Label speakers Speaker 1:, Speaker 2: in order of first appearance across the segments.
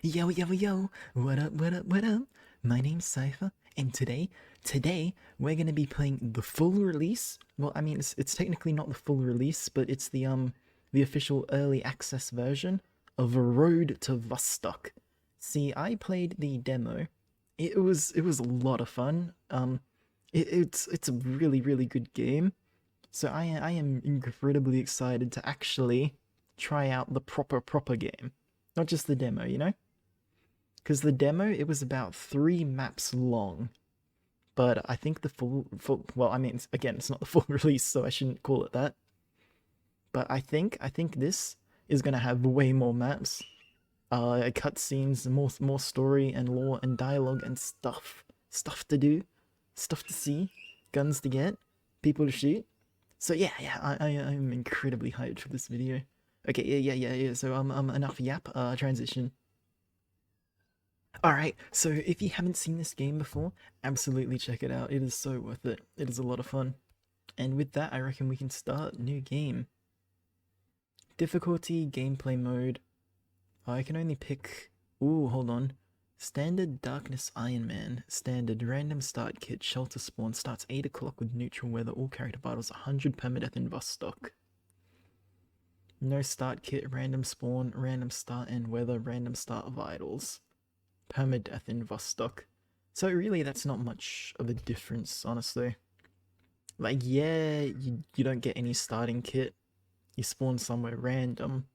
Speaker 1: Yo, yo, yo, what up, what up, what up? My name's Cypher, and today, we're gonna be playing the full release. Well, I mean, it's technically not the full release, but it's the official early access version of A Road to Vostok. See, I played the demo. It was a lot of fun. It's a really good game. So I am incredibly excited to actually try out the proper game, not just the demo, you know? Because the demo, it was about 3 maps long, but I think the full well, I mean, again, it's not the full release, so I shouldn't call it that. But I think this is gonna have way more maps, cutscenes, more story and lore and dialogue and stuff to do, stuff to see, guns to get, people to shoot. So yeah, I'm incredibly hyped for this video. Okay, yeah. So enough yap. Transition. Alright, so if you haven't seen this game before, absolutely check it out. It is so worth it. It is a lot of fun. And with that, I reckon we can start new game. Difficulty, gameplay mode. I can only pick... Ooh, hold on. Standard Darkness Iron Man. Standard Random Start Kit. Shelter Spawn. Starts 8 o'clock with neutral weather. All character vitals 100 permadeath in Vostok. No Start Kit. Random Spawn. Random Start and Weather. Random Start Vitals. Permadeath in Vostok. So really, that's not much of a difference, honestly. Like, yeah, you don't get any starting kit. You spawn somewhere random.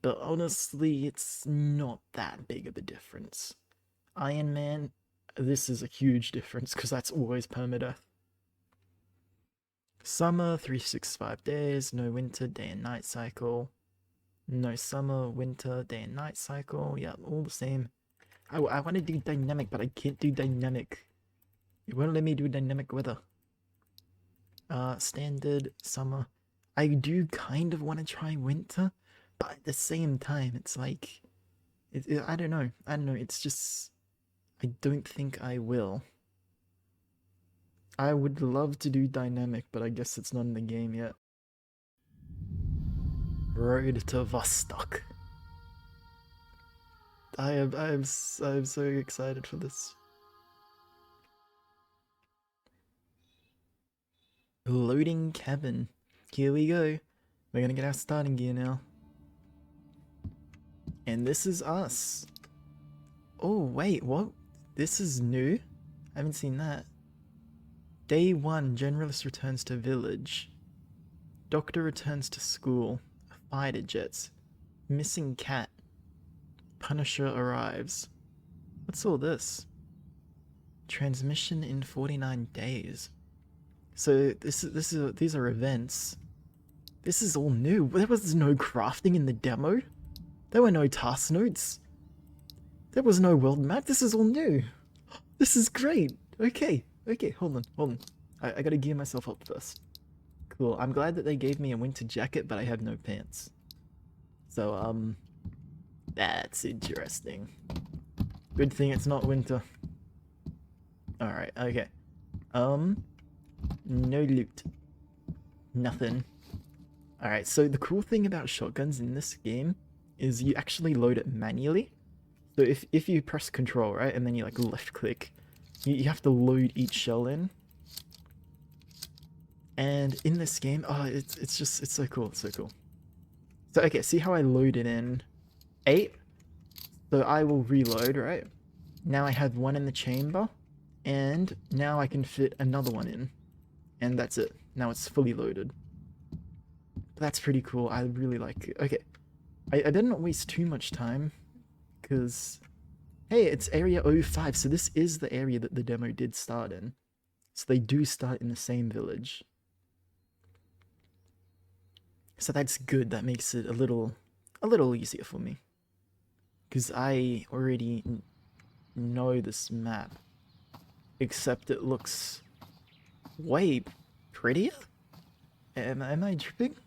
Speaker 1: But honestly, it's not that big of a difference. Iron Man, this is a huge difference because that's always permadeath. Summer, 365 days. No winter, day and night cycle. No summer, winter, day and night cycle. Yeah, all the same. I want to do dynamic, but I can't do dynamic. It won't let me do dynamic weather. Standard, summer. I do kind of want to try winter, but at the same time, it's like... I don't know. I don't know. It's just... I don't think I will. I would love to do dynamic, but I guess it's not in the game yet. Road to Vostok. I'm so excited for this. Loading cabin. Here we go. We're gonna get our starting gear now. And this is us. Oh, wait, what? This is new? I haven't seen that. Day 1, Generalist returns to village. Doctor returns to school. Fighter jets. Missing cat. Punisher arrives. What's all this? Transmission in 49 days. So these are events. This is all new. There was no crafting in the demo. There were no task notes. There was no world map. This is all new. This is great. Okay, hold on. I gotta gear myself up first. Cool. I'm glad that they gave me a winter jacket, but I have no pants. So, that's interesting. Good thing it's not winter. Alright, okay. No loot. Nothing. Alright, so the cool thing about shotguns in this game is you actually load it manually. So if you press control, right, and then you like left click, you have to load each shell in. And in this game, oh, it's so cool, it's so cool. So okay, see how I load it in 8? So I will reload, right? Now I have one in the chamber, and now I can fit another one in. And that's it. Now it's fully loaded. That's pretty cool. I really like it. Okay. I better not waste too much time, because, hey, it's Area 05, so this is the area that the demo did start in. So they do start in the same village. So that's good. That makes it a little easier for me, because I already know this map, except it looks way prettier. Am I tripping?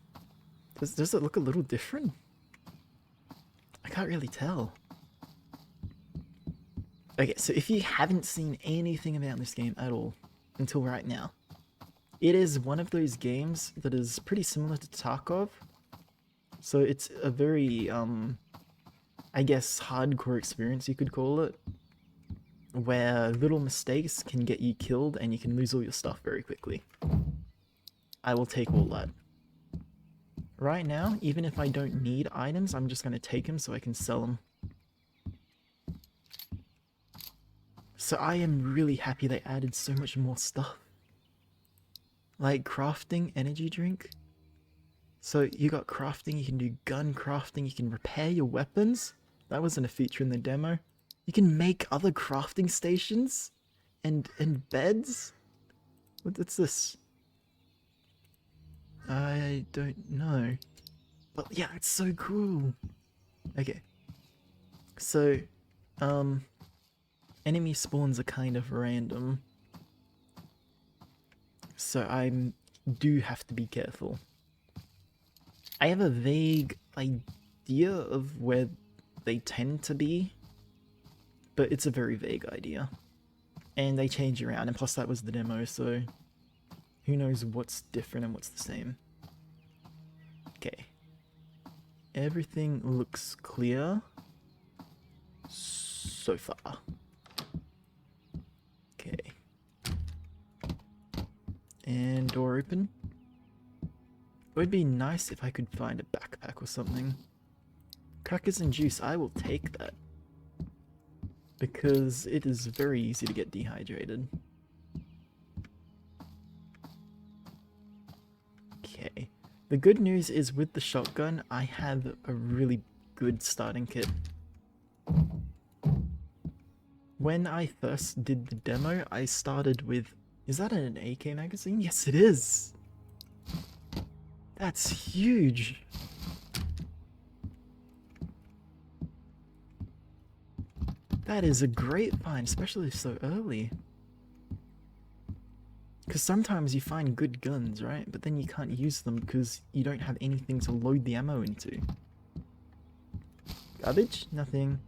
Speaker 1: Does it look a little different? I can't really tell. Okay, so if you haven't seen anything about this game at all until right now, it is one of those games that is pretty similar to Tarkov. So it's a very I guess, hardcore experience, you could call it, where little mistakes can get you killed and you can lose all your stuff very quickly. I will take all that. Right now, even if I don't need items, I'm just going to take them so I can sell them. So I am really happy they added so much more stuff. Like crafting energy drink. So you got crafting, you can do gun crafting, you can repair your weapons. That wasn't a feature in the demo. You can make other crafting stations and beds. What's this? I don't know. But yeah, it's so cool. Okay. So, enemy spawns are kind of random. So I do have to be careful. I have a vague idea of where they tend to be, but it's a very vague idea. And they change around, and plus that was the demo, so who knows what's different and what's the same. Okay. Everything looks clear so far. Okay. And door open. It would be nice if I could find a backpack or something. Crackers and juice, I will take that. Because it is very easy to get dehydrated. Okay. The good news is with the shotgun, I have a really good starting kit. When I first did the demo, I started with... Is that an AK magazine? Yes, it is! That's huge! That is a great find, especially so early. Because sometimes you find good guns, right? But then you can't use them because you don't have anything to load the ammo into. Garbage? Nothing.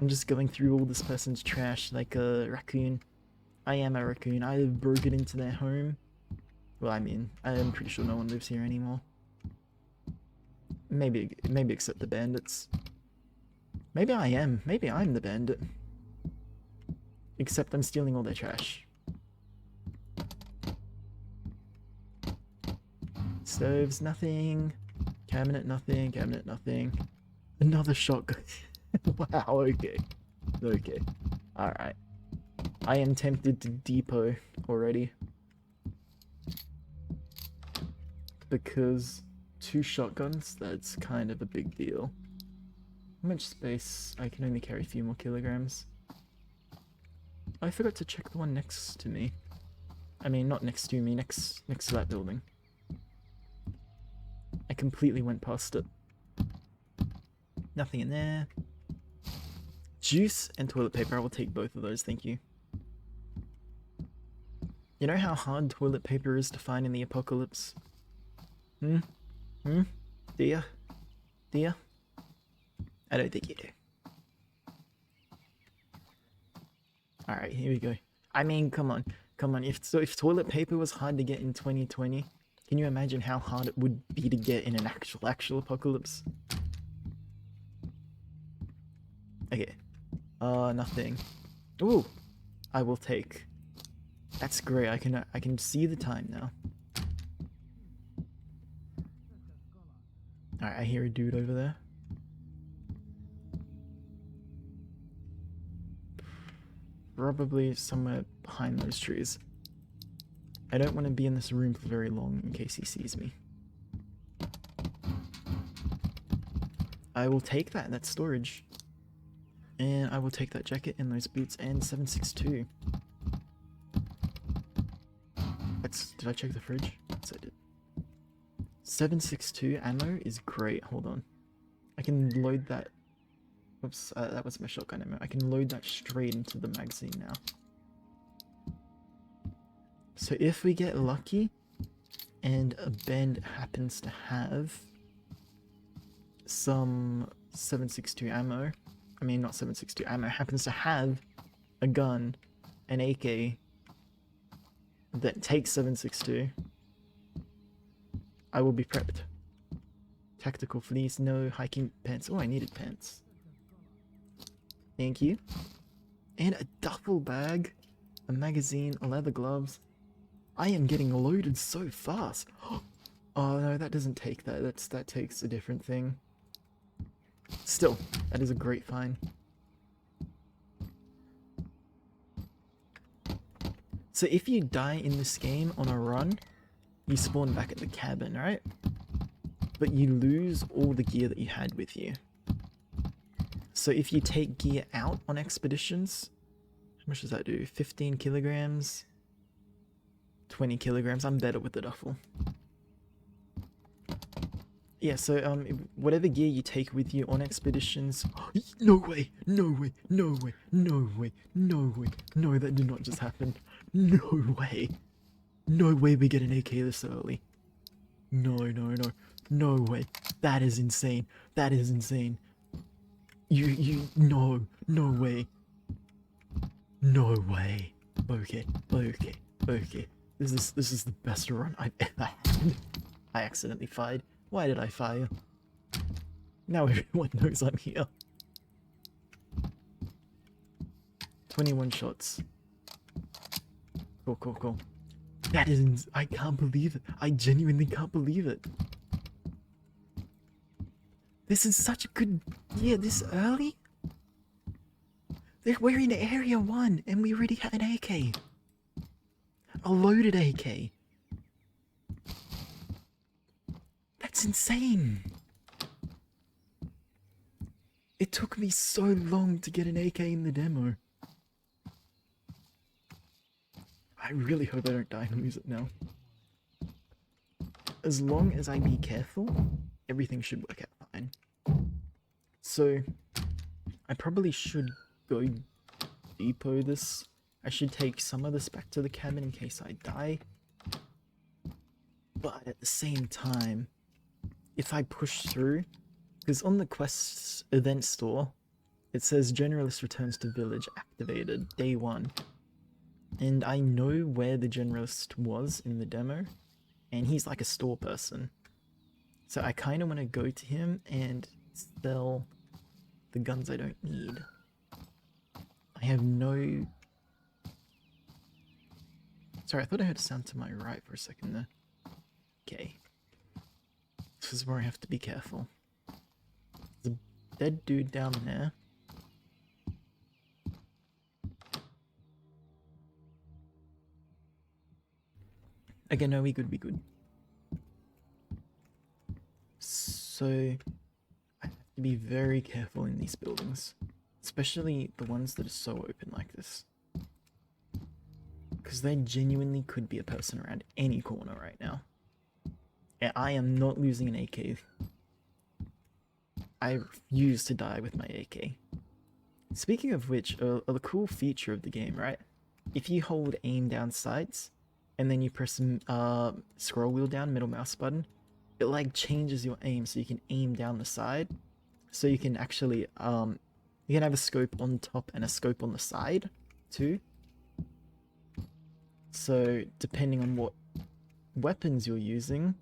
Speaker 1: I'm just going through all this person's trash like a raccoon. I am a raccoon. I have broken into their home. Well, I mean, I'm pretty sure no one lives here anymore. Maybe except the bandits. Maybe I am. Maybe I'm the bandit. Except I'm stealing all their trash. Stoves, nothing. Cabinet, nothing. Cabinet, nothing. Another shotgun. Wow, okay. Okay. Alright. I am tempted to depot already. Because 2 shotguns, that's kind of a big deal. How much space? I can only carry a few more kilograms. I forgot to check the one next to me. I mean, not next to me, next to that building. I completely went past it. Nothing in there. Juice and toilet paper, I will take both of those, thank you. You know how hard toilet paper is to find in the apocalypse? Do ya? Do ya? I don't think you do. Alright, here we go. I mean, come on. Come on, if toilet paper was hard to get in 2020, can you imagine how hard it would be to get in an actual apocalypse? Okay. Nothing. Ooh! I will take. That's great, I can see the time now. Alright, I hear a dude over there. Probably somewhere behind those trees. I don't want to be in this room for very long in case he sees me. I will take that, that's storage. And I will take that jacket and those boots and 762. Did I check the fridge? Yes, I did. 762 ammo is great, hold on. I can load that. Oops, that was my shotgun ammo. I can load that straight into the magazine now. So if we get lucky, and a band happens to have some 762 ammo, I mean not 762 ammo, happens to have a gun, an AK, that takes 762, I will be prepped. Tactical fleece, no hiking pants. Oh, I needed pants. Thank you. And a duffel bag, a magazine, leather gloves. I am getting loaded so fast. Oh no, that doesn't take that. That takes a different thing. Still, that is a great find. So if you die in this game on a run, you spawn back at the cabin, right? But you lose all the gear that you had with you. So if you take gear out on expeditions, how much does that do? 15 kilograms? 20 kilograms. I'm better with the duffel. Yeah, so whatever gear you take with you on expeditions... No way! No way! No way! No way! No way! No, that did not just happen. No way! No way we get an AK this early. No, no, no. No way. That is insane. That is insane. No. No way. No way. Okay, okay, okay. This is the best run I've ever had. I accidentally fired. Why did I fire? Now everyone knows I'm here. 21 shots. Cool, cool, cool. That is... I can't believe it. I genuinely can't believe it. This is such a good gear this early. We're in Area 1 and we already had an AK. A loaded AK. That's insane. It took me so long to get an AK in the demo. I really hope I don't die and lose it now. As long as I be careful, everything should work out fine. So, I probably should go depot this. I should take some of this back to the cabin in case I die. But at the same time, if I push through, because on the quest's event store, it says Generalist returns to village activated, day 1. And I know where the Generalist was in the demo, and he's like a store person. So I kind of want to go to him and sell the guns I don't need. I have no... Sorry, I thought I heard a sound to my right for a second there. Okay. This is where I have to be careful. There's a dead dude down there. Okay, no, we good, we good. So, I have to be very careful in these buildings. Especially the ones that are so open like this. Because there genuinely could be a person around any corner right now. And I am not losing an AK. I refuse to die with my AK. Speaking of which, a cool feature of the game, right? If you hold aim down sights, and then you press scroll wheel down, middle mouse button, it like changes your aim so you can aim down the side. So you can actually, you can have a scope on top and a scope on the side, too. So, depending on what weapons you're using,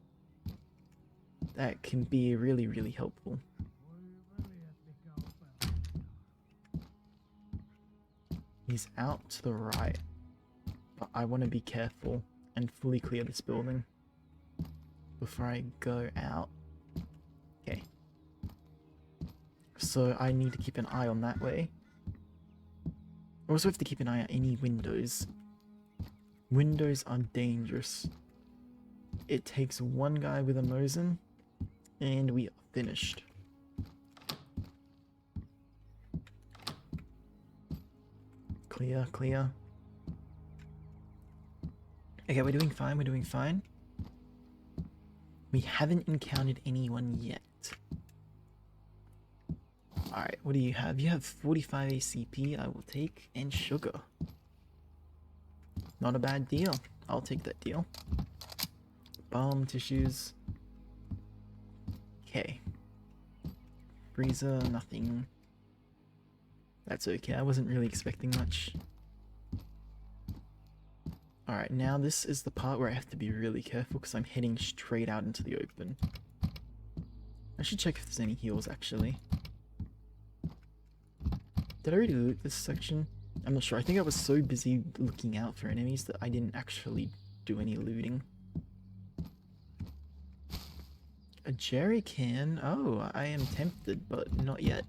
Speaker 1: that can be really, really helpful. He's out to the right, but I want to be careful and fully clear this building before I go out. Okay. So I need to keep an eye on that way. I also have to keep an eye on any windows. Windows are dangerous. It takes one guy with a Mosin, and we are finished. Clear, clear. Okay, we're doing fine, we're doing fine. We haven't encountered anyone yet. Alright, what do you have? You have 45 ACP, I will take, and sugar. Not a bad deal. I'll take that deal. Balm, tissues. Okay. Freezer, nothing. That's okay, I wasn't really expecting much. Alright, now this is the part where I have to be really careful because I'm heading straight out into the open. I should check if there's any heals actually. Did I already loot this section? I'm not sure. I think I was so busy looking out for enemies that I didn't actually do any looting. A jerry can? Oh, I am tempted, but not yet.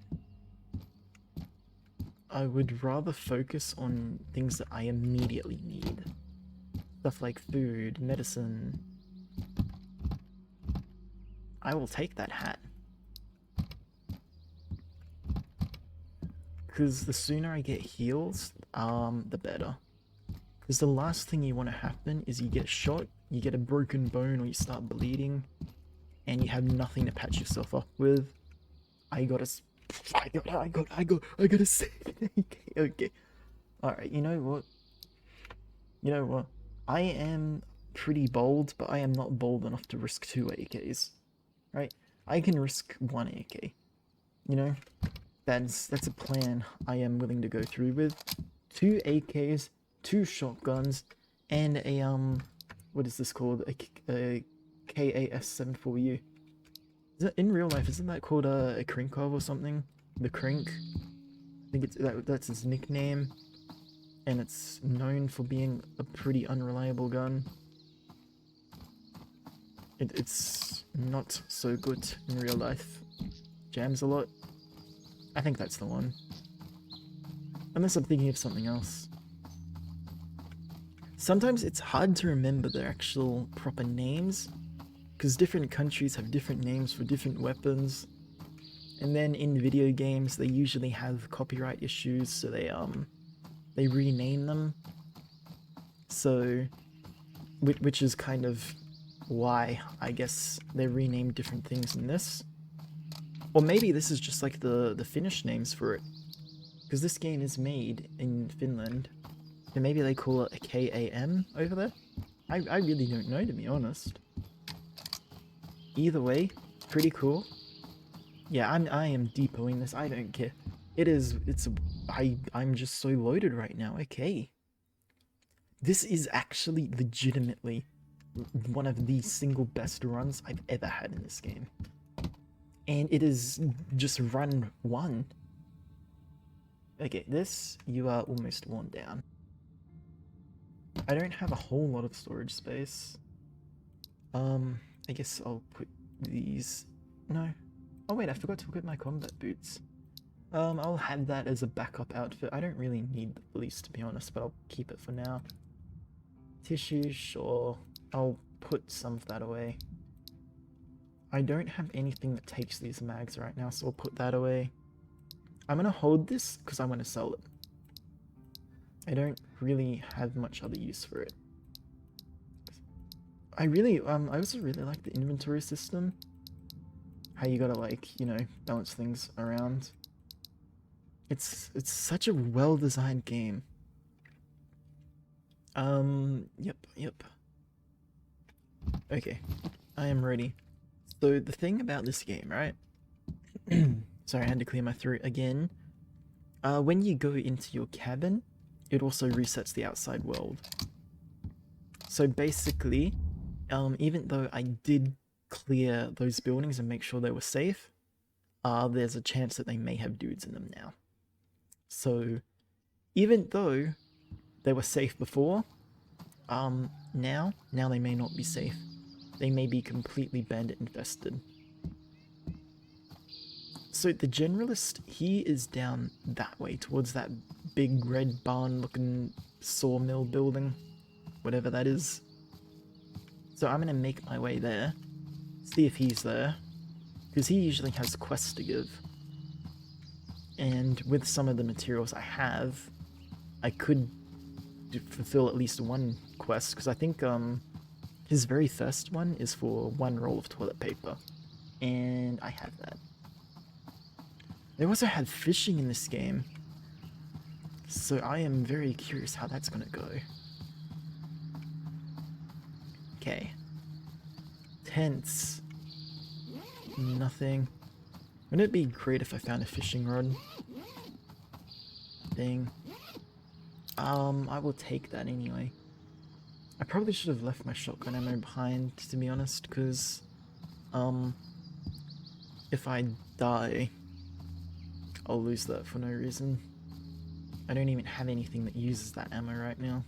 Speaker 1: I would rather focus on things that I immediately need. Stuff like food, medicine. I will take that hat. Because the sooner I get heals, the better. Because the last thing you want to happen is you get shot, you get a broken bone, or you start bleeding, and you have nothing to patch yourself up with. I gotta save it. Okay. Alright, you know what? You know what? I am pretty bold, but I am not bold enough to risk 2 AKs. Right? I can risk 1 AK. You know? That's a plan I am willing to go through with. 2 AKs, 2 shotguns, and a what is this called? A KAS-74U. Is that in real life? Isn't that called a Krinkov or something? The Krink. I think that's its nickname, and it's known for being a pretty unreliable gun. It's not so good in real life. Jams a lot. I think that's the one. Unless I'm thinking of something else. Sometimes it's hard to remember their actual proper names, because different countries have different names for different weapons. And then in video games, they usually have copyright issues, so they rename them. So, which is kind of why, I guess, they renamed different things in this. Or maybe this is just like the Finnish names for it. Because this game is made in Finland. And maybe they call it a KAM over there? I really don't know, to be honest. Either way, pretty cool. Yeah, I am depoting this, I don't care. I'm just so loaded right now, okay. This is actually legitimately one of the single best runs I've ever had in this game. And it is just run 1. Okay, this, you are almost worn down. I don't have a whole lot of storage space. I guess I'll put these... No. Oh wait, I forgot to put my combat boots. I'll have that as a backup outfit. I don't really need the police, to be honest, but I'll keep it for now. Tissue, sure. I'll put some of that away. I don't have anything that takes these mags right now, so I'll put that away. I'm gonna hold this because I want to sell it. I don't really have much other use for it. I also really like the inventory system. How you gotta, like, you know, balance things around. It's such a well-designed game. Yep. Okay, I am ready. So the thing about this game, right? Sorry, I had to clear my throat again. When you go into your cabin, it also resets the outside world. So basically, even though I did clear those buildings and make sure they were safe, there's a chance that they may have dudes in them now. So even though they were safe before, now they may not be safe. They may be completely bandit infested. So the generalist, he is down that way, towards that big red barn looking sawmill building, whatever that is. So I'm gonna make my way there, see if he's there, because he usually has quests to give. And with some of the materials I have, I could fulfill at least one quest, because I think his very first one is for 1 roll of toilet paper, and I have that. They also have fishing in this game, so I am very curious how that's gonna go. Okay. Tents. Nothing. Wouldn't it be great if I found a fishing rod? Thing. I will take that anyway. I probably should have left my shotgun ammo behind, to be honest, because, if I die, I'll lose that for no reason. I don't even have anything that uses that ammo right now.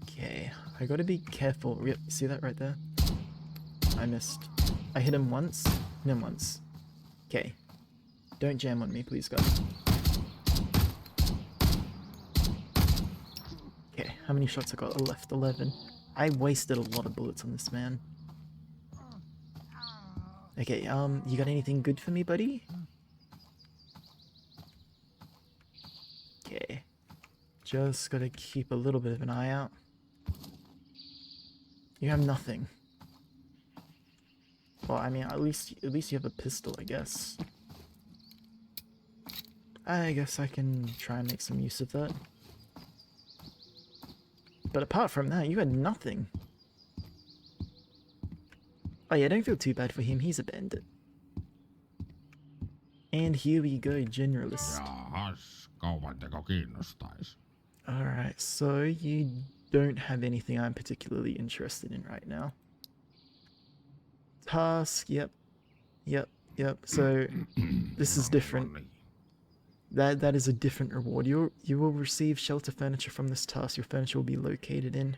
Speaker 1: Okay, I gotta be careful. Yep, see that right there? I missed. I hit him once, hit him once. Okay. Don't jam on me, please, God. Okay, how many shots I got left? 11. I wasted a lot of bullets on this man. Okay, you got anything good for me, buddy? Okay. Just gotta keep a little bit of an eye out. You have nothing. Well, I mean, at least you have a pistol, I guess. I guess I can try and make some use of that. But apart from that, you had nothing. Oh yeah, don't feel too bad for him, he's a bandit. And here we go, generalist.
Speaker 2: Jahas, kaupanteko kiinnostais?
Speaker 1: Alright, so you don't have anything I'm particularly interested in right now. Task, yep. So this is different. That is a different reward. You will receive shelter furniture from this task. Your furniture will be located in.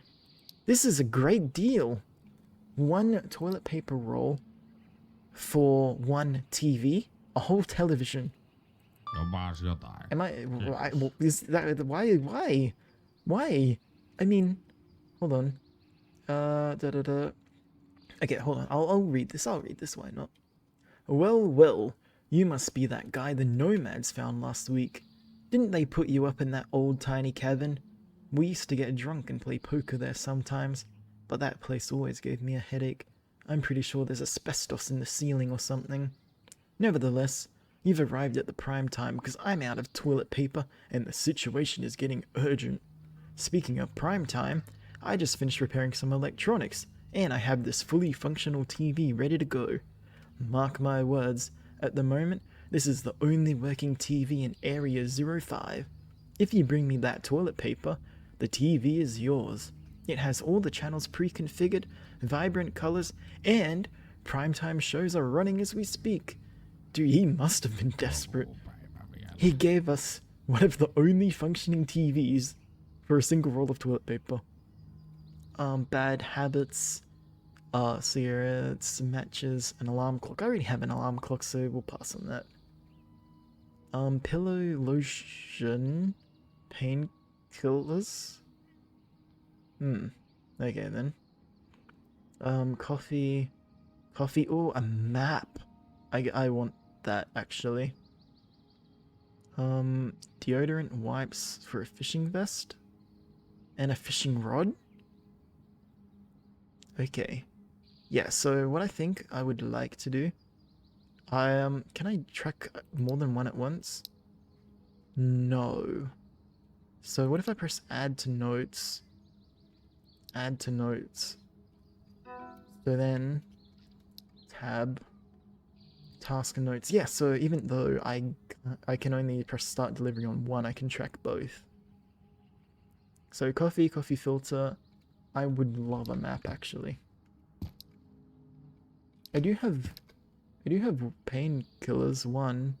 Speaker 1: This is a great deal. 1 toilet paper roll for 1 TV, a whole television.
Speaker 2: Jopas jotain.
Speaker 1: Am I? Is that why? Why? I mean, hold on. Okay, hold on. I'll read this. Why not? Well. You must be that guy the nomads found last week. Didn't they put you up in that old tiny cabin? We used to get drunk and play poker there sometimes, but that place always gave me a headache. I'm pretty sure there's asbestos in the ceiling or something. Nevertheless, you've arrived at the prime time because I'm out of toilet paper and the situation is getting urgent. Speaking of prime time, I just finished repairing some electronics and I have this fully functional TV ready to go. Mark my words, at the moment, this is the only working TV in Area 05. If you bring me that toilet paper, the TV is yours. It has all the channels pre-configured, vibrant colors, and primetime shows are running as we speak. Dude, he must have been desperate. He gave us one of the only functioning TVs for a single roll of toilet paper. Bad habits, cigarettes, matches, an alarm clock. I already have an alarm clock, so we'll pass on that. Pillow, lotion, painkillers. Okay then. Coffee. Oh, a map. I want that actually. Deodorant, wipes for a fishing vest, and a fishing rod. Okay. Yeah, so what I think I would like to do, can I track more than one at once? No. So what if I press add to notes? Add to notes. So then, tab, task and notes. Yeah, so even though I can only press start delivery on one, I can track both. So coffee filter. I would love a map actually. I do have painkillers, 1,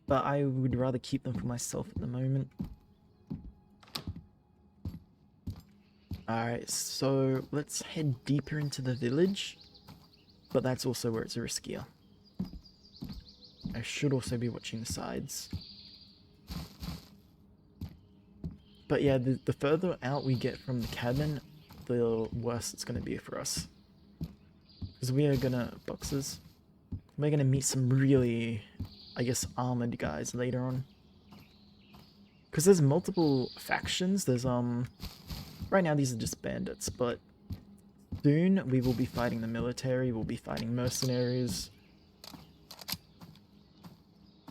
Speaker 1: but I would rather keep them for myself at the moment. Alright, so let's head deeper into the village, but that's also where it's riskier. I should also be watching the sides. But yeah, the further out we get from the cabin, the worse it's going to be for us. Because we are gonna, we're gonna meet some really, I guess, armored guys later on. Because there's multiple factions, there's, right now these are just bandits, but soon we will be fighting the military, we'll be fighting mercenaries.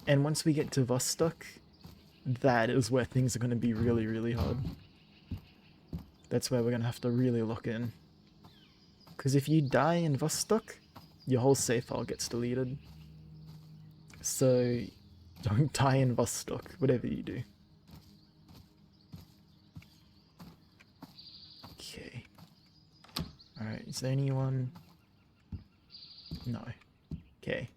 Speaker 1: And once we get to Vostok, that is where things are gonna be really, really hard. That's where we're gonna have to really lock in. Because if you die in Vostok, your whole save file gets deleted. So, don't die in Vostok, whatever you do. Okay. Alright, is there anyone? No. Okay.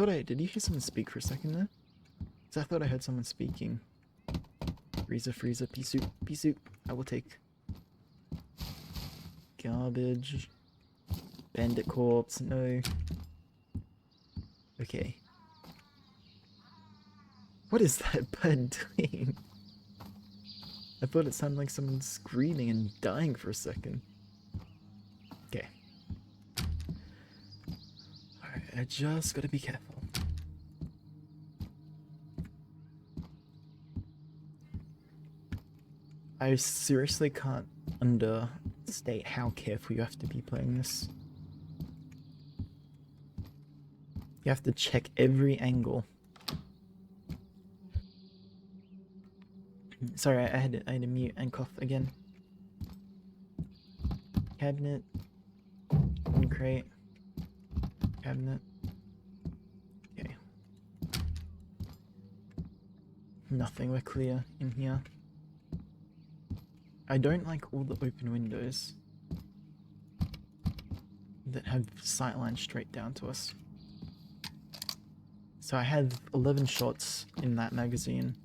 Speaker 1: thought did you hear someone speak for a second there? 'Cause I thought I heard someone speaking. Freezer, pea soup, I will take. Garbage. Bandit corpse, no. Okay. What is that bird doing? I thought it sounded like someone screaming and dying for a second. Okay. Alright, I just gotta be careful. I seriously can't understate how careful you have to be playing this. You have to check every angle. Sorry, I had to mute and cough again. Cabinet. One crate. Cabinet. Okay. Nothing, we're clear in here. I don't like all the open windows that have sightlines straight down to us. So I have 11 shots in that magazine,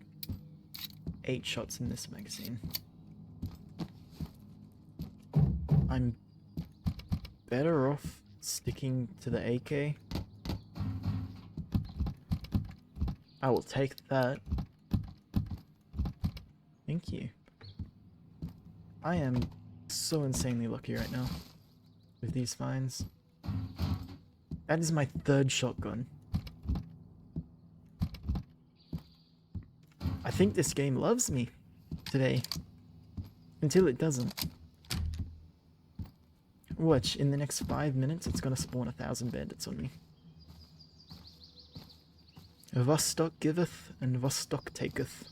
Speaker 1: 8 shots in this magazine. I'm better off sticking to the AK. I will take that. Thank you. I am so insanely lucky right now with these finds. That is my 3rd shotgun. I think this game loves me today. Until it doesn't. Watch, in the next 5 minutes it's gonna spawn 1,000 bandits on me. Vostok giveth and Vostok taketh.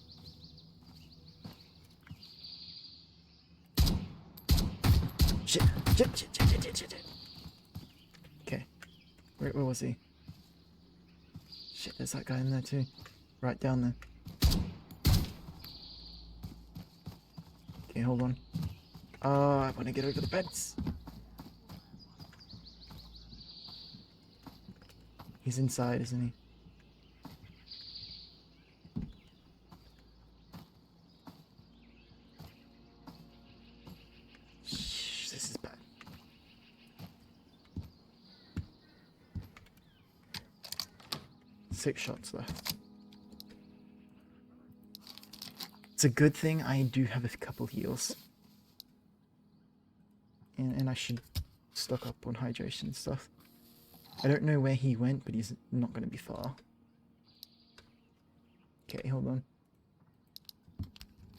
Speaker 1: Shit. Okay. Where was he? Shit, there's that guy in there too. Right down there. Okay, hold on. I want to get over the beds. He's inside, isn't he? Shh, this is bad. Six shots left. It's a good thing I do have a couple heals. And I should stock up on hydration and stuff. I don't know where he went, but he's not going to be far. Okay, hold on.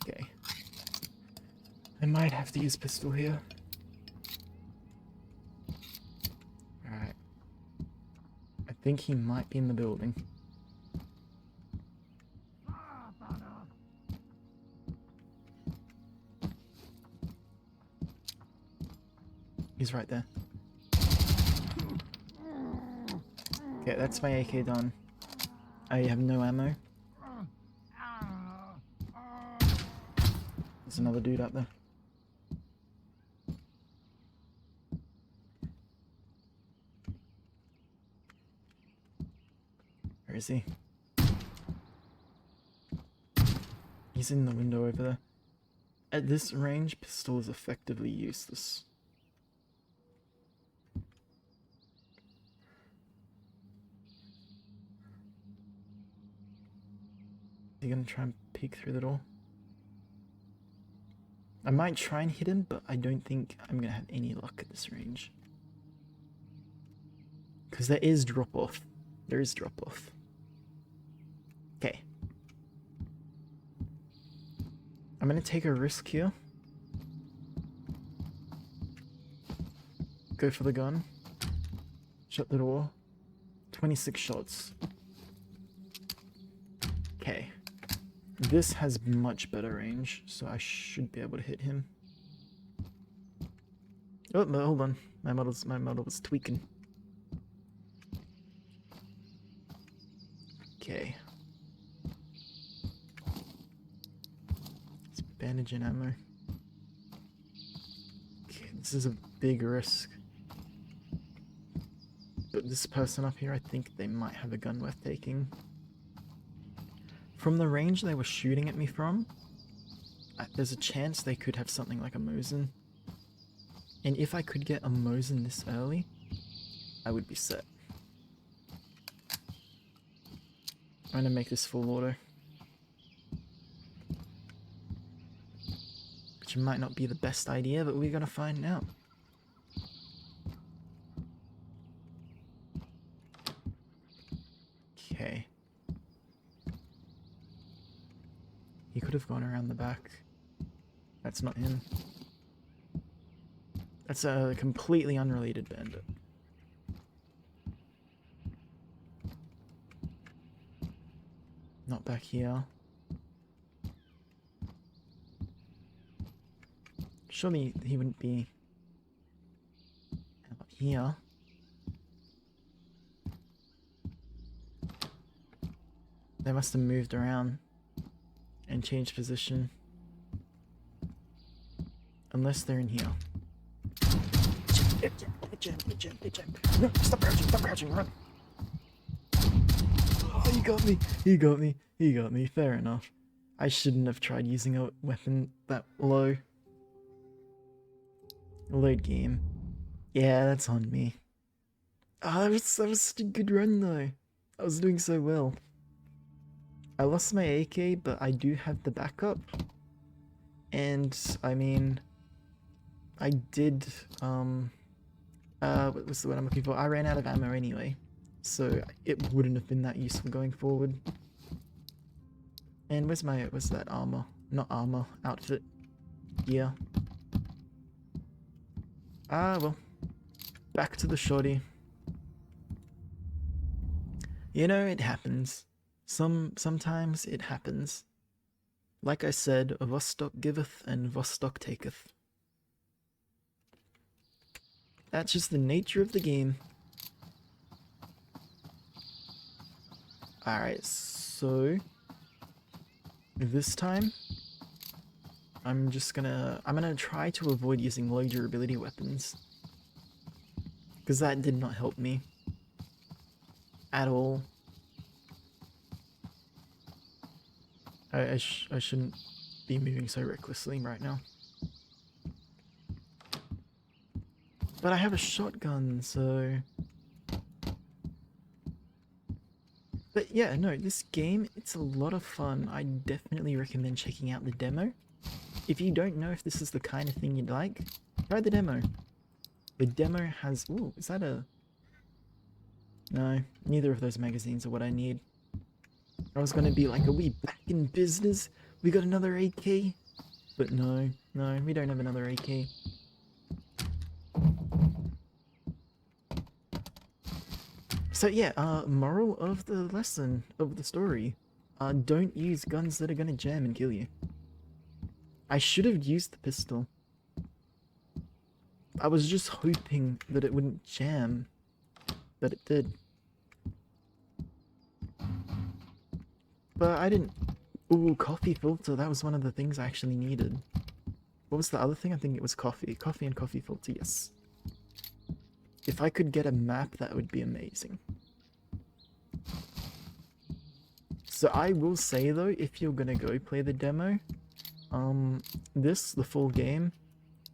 Speaker 1: Okay. I might have to use pistol here. Alright. I think he might be in the building. He's right there. Okay, that's my AK done. I have no ammo. There's another dude up there. Where is he? He's in the window over there. At this range, pistol is effectively useless. Is he gonna try and peek through the door? I might try and hit him, but I don't think I'm gonna have any luck at this range. Because there is drop off. There is drop off. Okay. I'm gonna take a risk here. Go for the gun. Shut the door. 26 shots. Okay. This has much better range, so I should be able to hit him. Oh, no, hold on. My model was tweaking. Okay. It's bandage and ammo. Okay, this is a big risk. But But this person up here, I think they might have a gun worth taking. From the range they were shooting at me from, there's a chance they could have something like a Mosin. And if I could get a Mosin this early, I would be set. I'm gonna make this full auto. Which might not be the best idea, but we're gonna find out. Okay. He could have gone around the back. That's not him. That's a completely unrelated bandit. Not back here. Surely he wouldn't be out here. They must have moved around and changed position. Unless they're in here. No, stop crouching, run! Oh, he got me, he got me, fair enough. I shouldn't have tried using a weapon that low. Load game. Yeah, that's on me. Oh, that was such a good run though. I was doing so well. I lost my AK, but I do have the backup. And, I mean, I did, what was the word I'm looking for? I ran out of ammo anyway, so it wouldn't have been that useful going forward. And where's that armor? Not armor, outfit. Yeah. Ah, well. Back to the shoddy. You know, it happens. Sometimes it happens. Like I said, Vostok giveth and Vostok taketh. That's just the nature of the game. Alright, so this time I'm gonna try to avoid using low durability weapons. Because that did not help me. At all. I shouldn't be moving so recklessly right now. But I have a shotgun, so... But yeah, no, this game, it's a lot of fun. I definitely recommend checking out the demo. If you don't know if this is the kind of thing you'd like, try the demo. The demo has... Ooh, is that a... No, neither of those magazines are what I need. I was gonna be like, are we back in business? We got another AK? But no, we don't have another AK. So yeah, moral of the lesson, of the story. Don't use guns that are gonna jam and kill you. I should have used the pistol. I was just hoping that it wouldn't jam, but it did. But I didn't... Ooh, coffee filter, that was one of the things I actually needed. What was the other thing? I think it was coffee. Coffee and coffee filter, yes. If I could get a map, that would be amazing. So I will say though, if you're gonna go play the demo, the full game,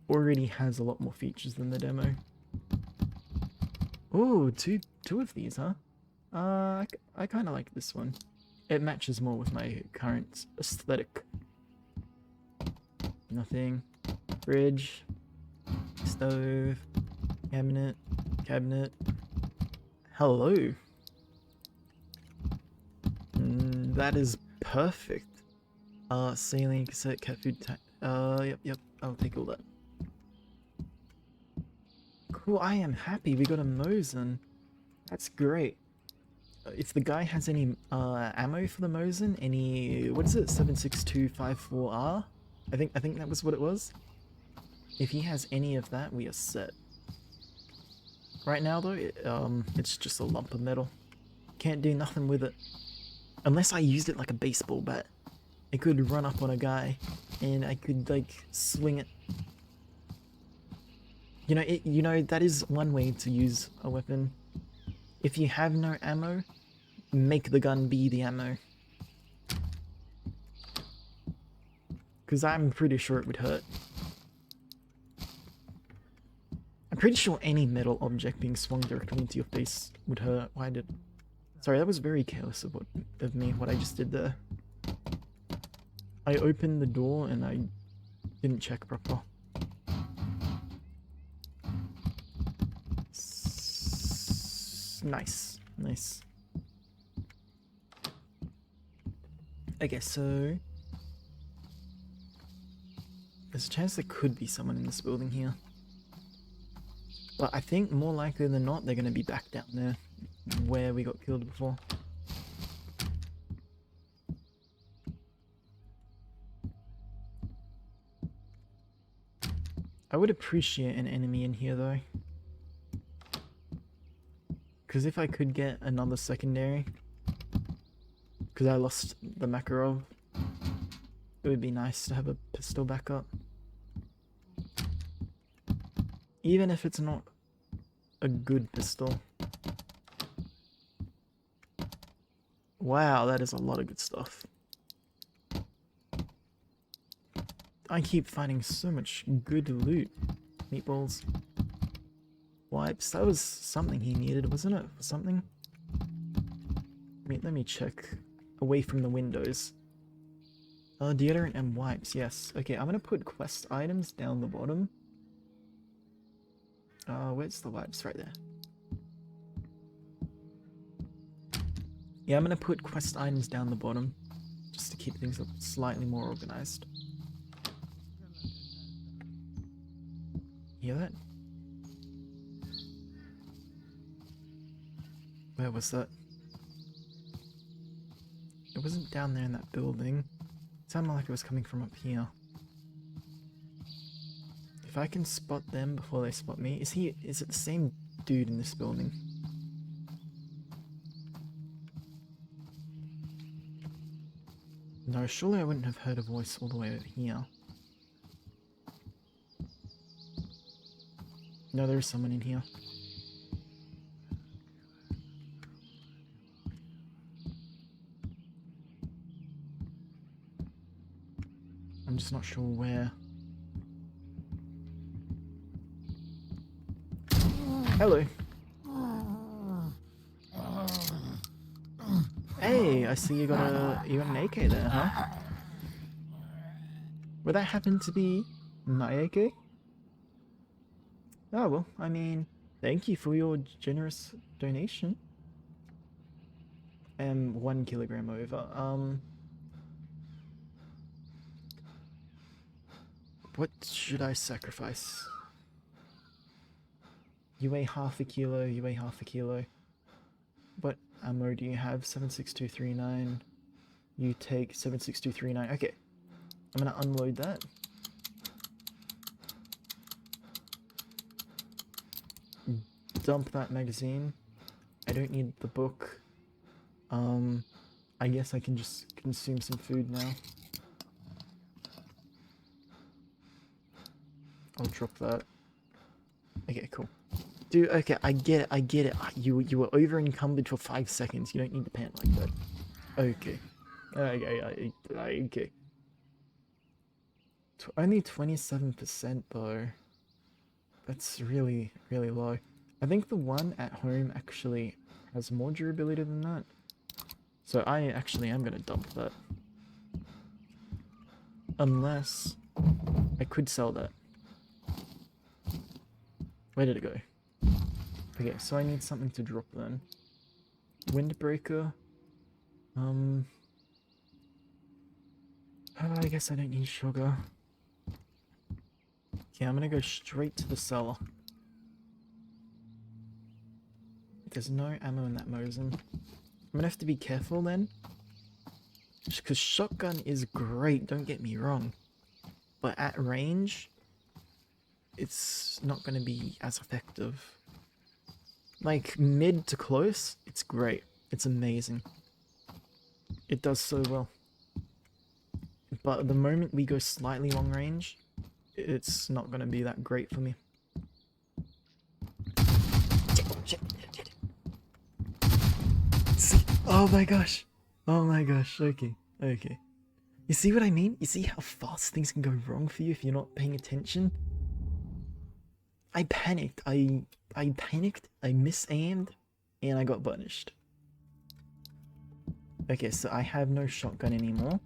Speaker 1: already has a lot more features than the demo. Oh, two of these, huh? I kind of like this one. It matches more with my current aesthetic. Nothing. Fridge. Stove. Cabinet. Hello. That is perfect. Saline, cassette, cat food, yep, I'll take all that. Cool, I am happy we got a Mosin. That's great. If the guy has any ammo for the Mosin, any, what is it, 76254R? I think that was what it was. If he has any of that, we are set. Right now though, it's just a lump of metal. Can't do nothing with it. Unless I used it like a baseball bat. It could run up on a guy, and I could, like, swing it. You know, that is one way to use a weapon. If you have no ammo, make the gun be the ammo. Because I'm pretty sure it would hurt. I'm pretty sure any metal object being swung directly into your face would hurt. Why did... Sorry, that was very careless of me, what I just did there. I opened the door and I didn't check proper. Nice. Nice. Okay, so... There's a chance there could be someone in this building here. But I think more likely than not, they're going to be back down there where we got killed before. I would appreciate an enemy in here though. Because if I could get another secondary, because I lost the Makarov, it would be nice to have a pistol backup. Even if it's not a good pistol. Wow, that is a lot of good stuff. I keep finding so much good loot. Meatballs. Wipes. That was something he needed, wasn't it? For something? Let me check. Away from the windows. Deodorant and wipes, yes. Okay, I'm gonna put quest items down the bottom. Where's the wipes? Right there. Yeah, I'm gonna put quest items down the bottom. Just to keep things slightly more organized. Hear that? Where was that? It wasn't down there in that building. It sounded like it was coming from up here. If I can spot them before they spot me... Is it the same dude in this building? No, surely I wouldn't have heard a voice all the way over here. No, there is someone in here. I'm just not sure where. Hello. Hey, I see you got an AK there, huh? Would that happen to be my AK? Oh well, I mean, thank you for your generous donation. 1 kilogram over. What should I sacrifice? You weigh half a kilo, you weigh half a kilo. What ammo do you have? 76239. You take 76239. Okay. I'm gonna unload that. Dump that magazine. I don't need the book. I guess I can just consume some food now. I'll drop that. Okay, cool. Dude, okay, I get it. You were over encumbered for 5 seconds. You don't need to pant like that. Okay. Okay. Only 27% though. That's really, really low. I think the one at home actually has more durability than that. So I actually am gonna dump that. Unless I could sell that. Where did it go? Okay, so I need something to drop then. Windbreaker. I guess I don't need sugar. Okay, I'm gonna go straight to the cellar. There's no ammo in that Mosin. I'm gonna have to be careful then. Because shotgun is great, don't get me wrong. But at range, it's not gonna be as effective. Like, mid to close, it's great. It's amazing. It does so well. But the moment we go slightly long range, it's not gonna be that great for me. Shit. See, oh my gosh. Oh my gosh. Okay. Okay. You see what I mean? You see how fast things can go wrong for you if you're not paying attention? I panicked. I panicked. I misaimed, and I got punished. Okay, so I have no shotgun anymore.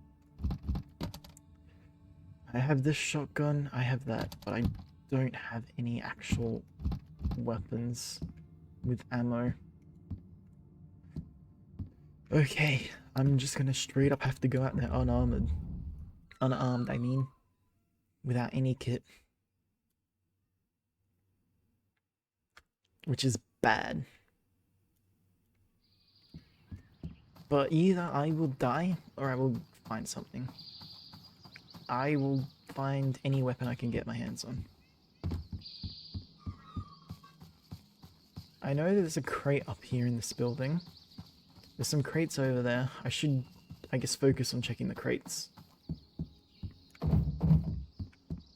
Speaker 1: I have this shotgun. I have that, but I don't have any actual weapons with ammo. Okay, I'm just gonna straight up have to go out there unarmed. Unarmed, I mean. Without any kit. Which is bad. But either I will die, or I will find something. I will find any weapon I can get my hands on. I know there's a crate up here in this building. There's some crates over there. I should, I guess, focus on checking the crates.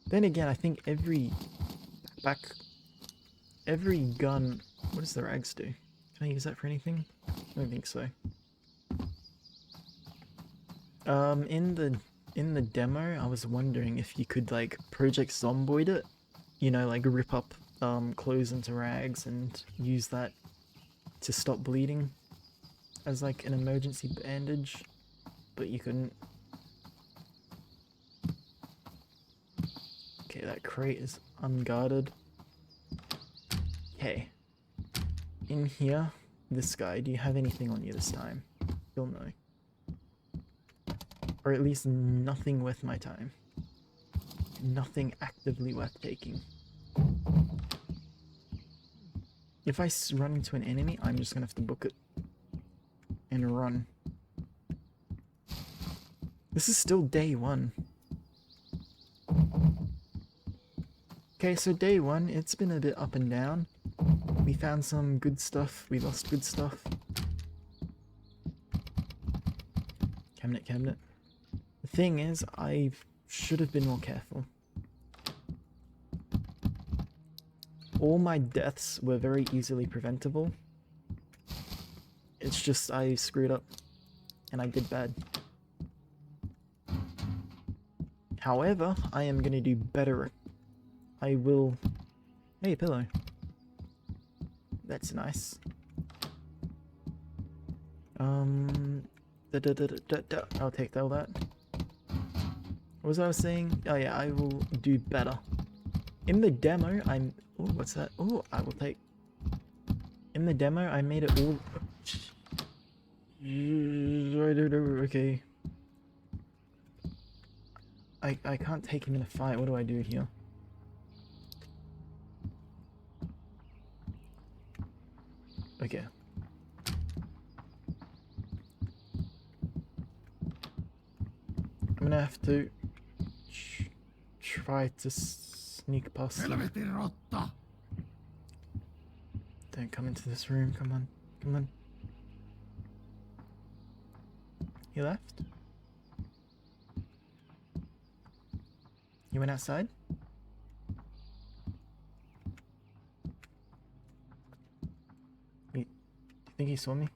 Speaker 1: Then again, I think every gun... What does the rags do? Can I use that for anything? I don't think so. In the demo, I was wondering if you could, like, Project Zomboid it. You know, like, rip up clothes into rags and use that to stop bleeding as, like, an emergency bandage. But you couldn't. Okay, that crate is unguarded. Okay. In here, this guy, do you have anything on you this time? Still no. Or at least nothing worth my time. Nothing actively worth taking. If I run into an enemy, I'm just gonna have to book it. And run. This is still day 1. Okay, so day 1, it's been a bit up and down. We found some good stuff, we lost good stuff. Cabinet. The thing is, I should have been more careful. All my deaths were very easily preventable. It's just I screwed up, and I did bad. However, I am gonna do better. I will... Hey, pillow. That's nice. I'll take all that. What was I saying? Oh yeah, I will do better. In the demo, I'm... Oh, what's that? Oh, I will take... In the demo, I made it all... Okay. I can't take him in a fight. What do I do here? Okay. I'm gonna have to try to sneak past him. Don't come into this room. Come on. Come on. He left? He went outside? Do you think he saw me?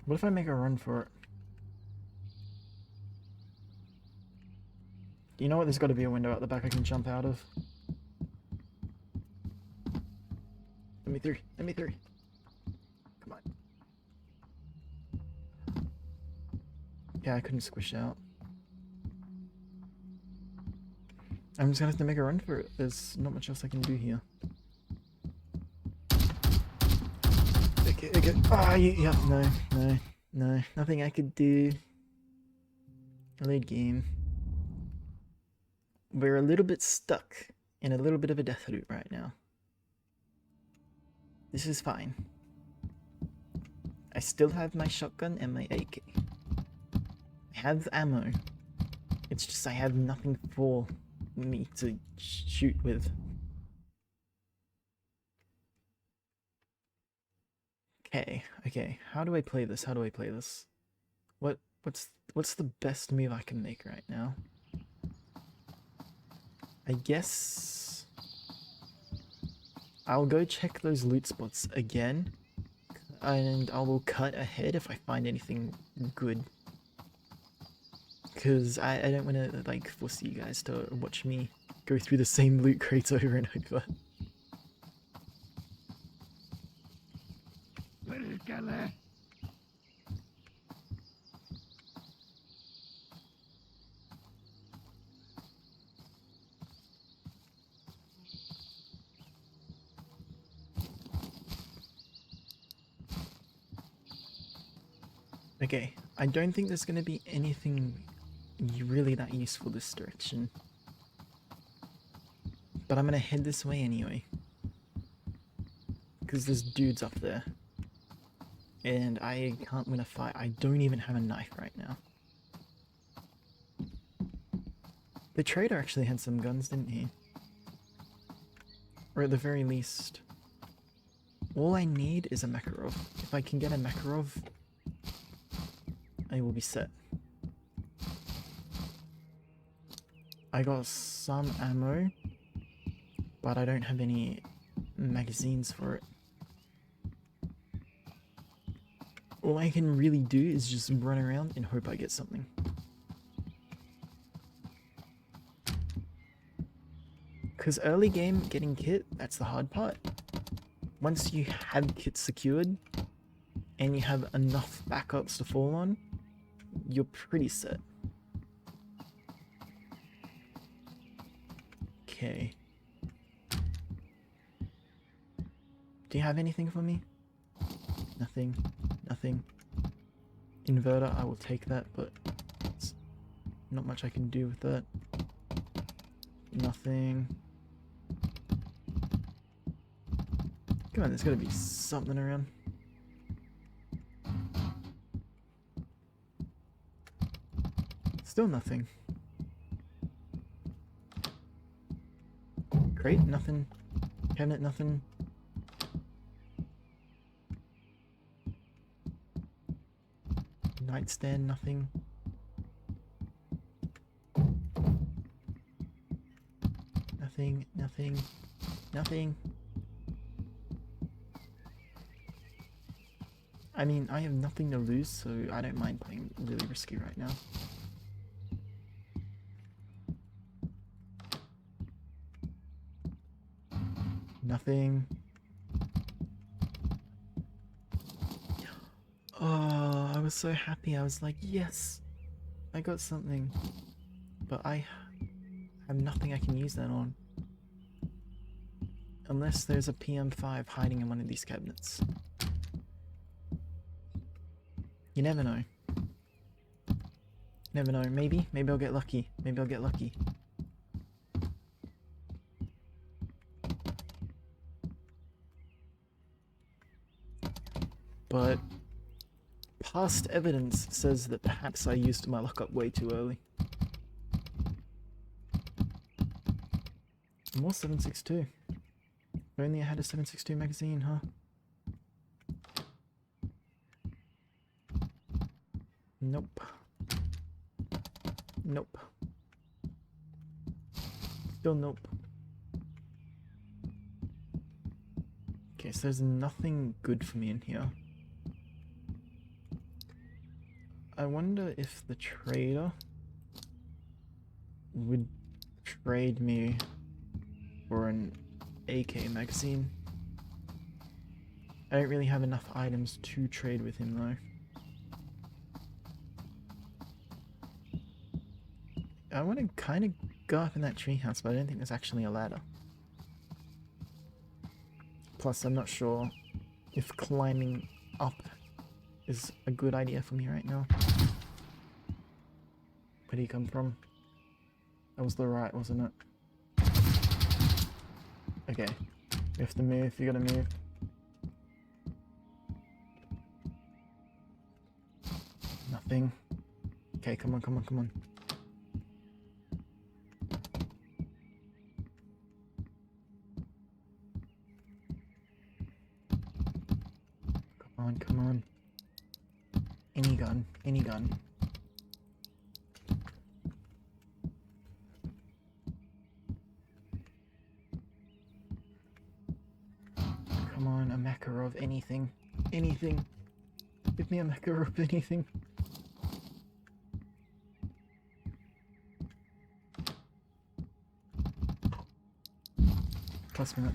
Speaker 1: What if I make a run for it? You know what? There's got to be a window at the back I can jump out of. Let me through. Let me through. Come on. Yeah, I couldn't squish out. I'm just gonna have to make a run for it. There's not much else I can do here. Okay. Ah, yeah, no. Nothing I could do. Late game. We're a little bit stuck in a little bit of a death loop right now. This is fine. I still have my shotgun and my AK. I have ammo. It's just I have nothing for me to shoot with. Okay. How do I play this? What's the best move I can make right now? I guess I'll go check those loot spots again, and I will cut ahead if I find anything good. Because I don't want to like force you guys to watch me go through the same loot crates over and over.
Speaker 2: Perkele!
Speaker 1: Okay, I don't think there's going to be anything really that useful this direction. But I'm going to head this way anyway. Because there's dudes up there. And I can't win a fight. I don't even have a knife right now. The trader actually had some guns, didn't he? Or at the very least, all I need is a Makarov. If I can get a Makarov, I will be set. I got some ammo, but I don't have any magazines for it. All I can really do is just run around and hope I get something. Because early game, getting kit, that's the hard part. Once you have kit secured, and you have enough backups to fall on, you're pretty set. Okay. Do you have anything for me? Nothing. Nothing. Inverter, I will take that, but it's not much I can do with that. Nothing. Come on, there's gotta be something around. Still nothing. Crate, nothing. Cabinet, nothing. Nightstand, nothing. Nothing, nothing, nothing. I mean, I have nothing to lose, so I don't mind playing really risky right now. Nothing. Oh, I was so happy. I was like, yes, I got something. But I have nothing I can use that on. Unless there's a PM5 hiding in one of these cabinets. You never know. Never know. Maybe I'll get lucky. Maybe I'll get lucky. But past evidence says that perhaps I used my luck up way too early. More 7.62. If only I had a 7.62 magazine, huh? Nope. Nope. Still nope. Okay, so there's nothing good for me in here. I wonder if the trader would trade me for an AK magazine. I don't really have enough items to trade with him though. I want to kind of go up in that treehouse, but I don't think there's actually a ladder. Plus, I'm not sure if climbing up is a good idea for me right now. Where did he come from? That was the right, wasn't it? Okay. You have to move, you gotta move. Nothing. Okay, come on, come on, come on. Come on, come on. Any gun, any gun. Come on, a Makarov, anything. Anything. Give me a Makarov, anything. Plus minute.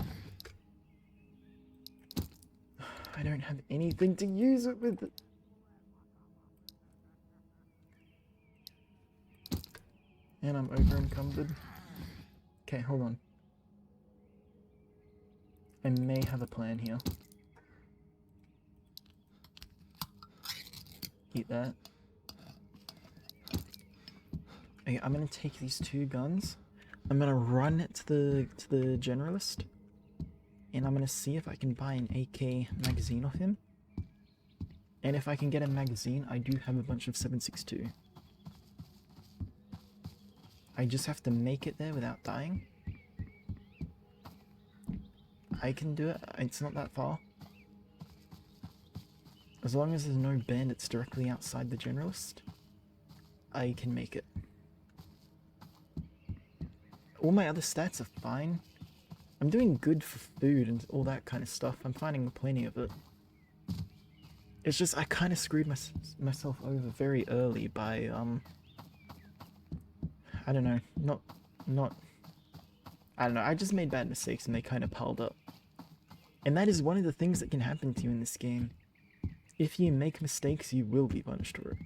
Speaker 1: I don't have anything to use it with. And I'm over encumbered. Okay, hold on. I may have a plan here. Eat that. Okay, I'm gonna take these 2 guns. I'm gonna run to the generalist, and I'm gonna see if I can buy an AK magazine off him. And if I can get a magazine, I do have a bunch of 7.62. I just have to make it there without dying. I can do it. It's not that far. As long as there's no bandits directly outside the generalist, I can make it. All my other stats are fine. I'm doing good for food and all that kind of stuff. I'm finding plenty of it. It's just I kind of screwed myself over very early by I don't know, I don't know, I just made bad mistakes and they kind of piled up. And that is one of the things that can happen to you in this game. If you make mistakes, you will be punished for it.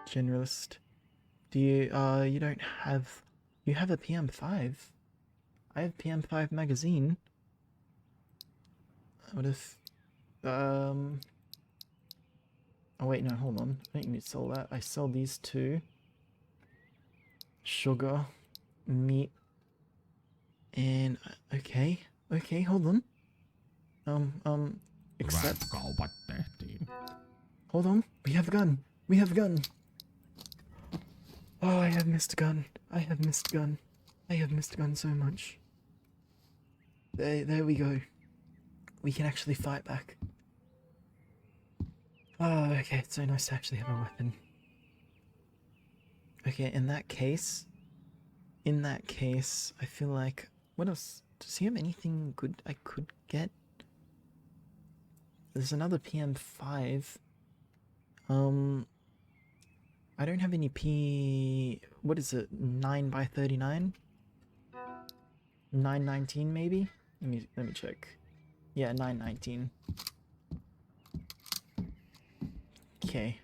Speaker 1: Generalist. Do you, you don't have... You have a PM5. I have PM5 magazine. What if... Oh wait, no, hold on. I don't need to sell that. I sell these 2. Sugar. Meat. And... Okay. Okay, hold on. Except...
Speaker 2: Hyvät kaupat tehtiin.
Speaker 1: Hold on. We have a gun. We have a gun. Oh, I have missed a gun. I have missed a gun. I have missed a gun so much. There we go. We can actually fight back. Oh, okay. It's so nice to actually have a weapon. Okay, in that case, I feel like... What else? Does he have anything good I could get? There's another PM5. I don't have any what is it? 9x39? 919 maybe? Let me check. Yeah, 919. Okay.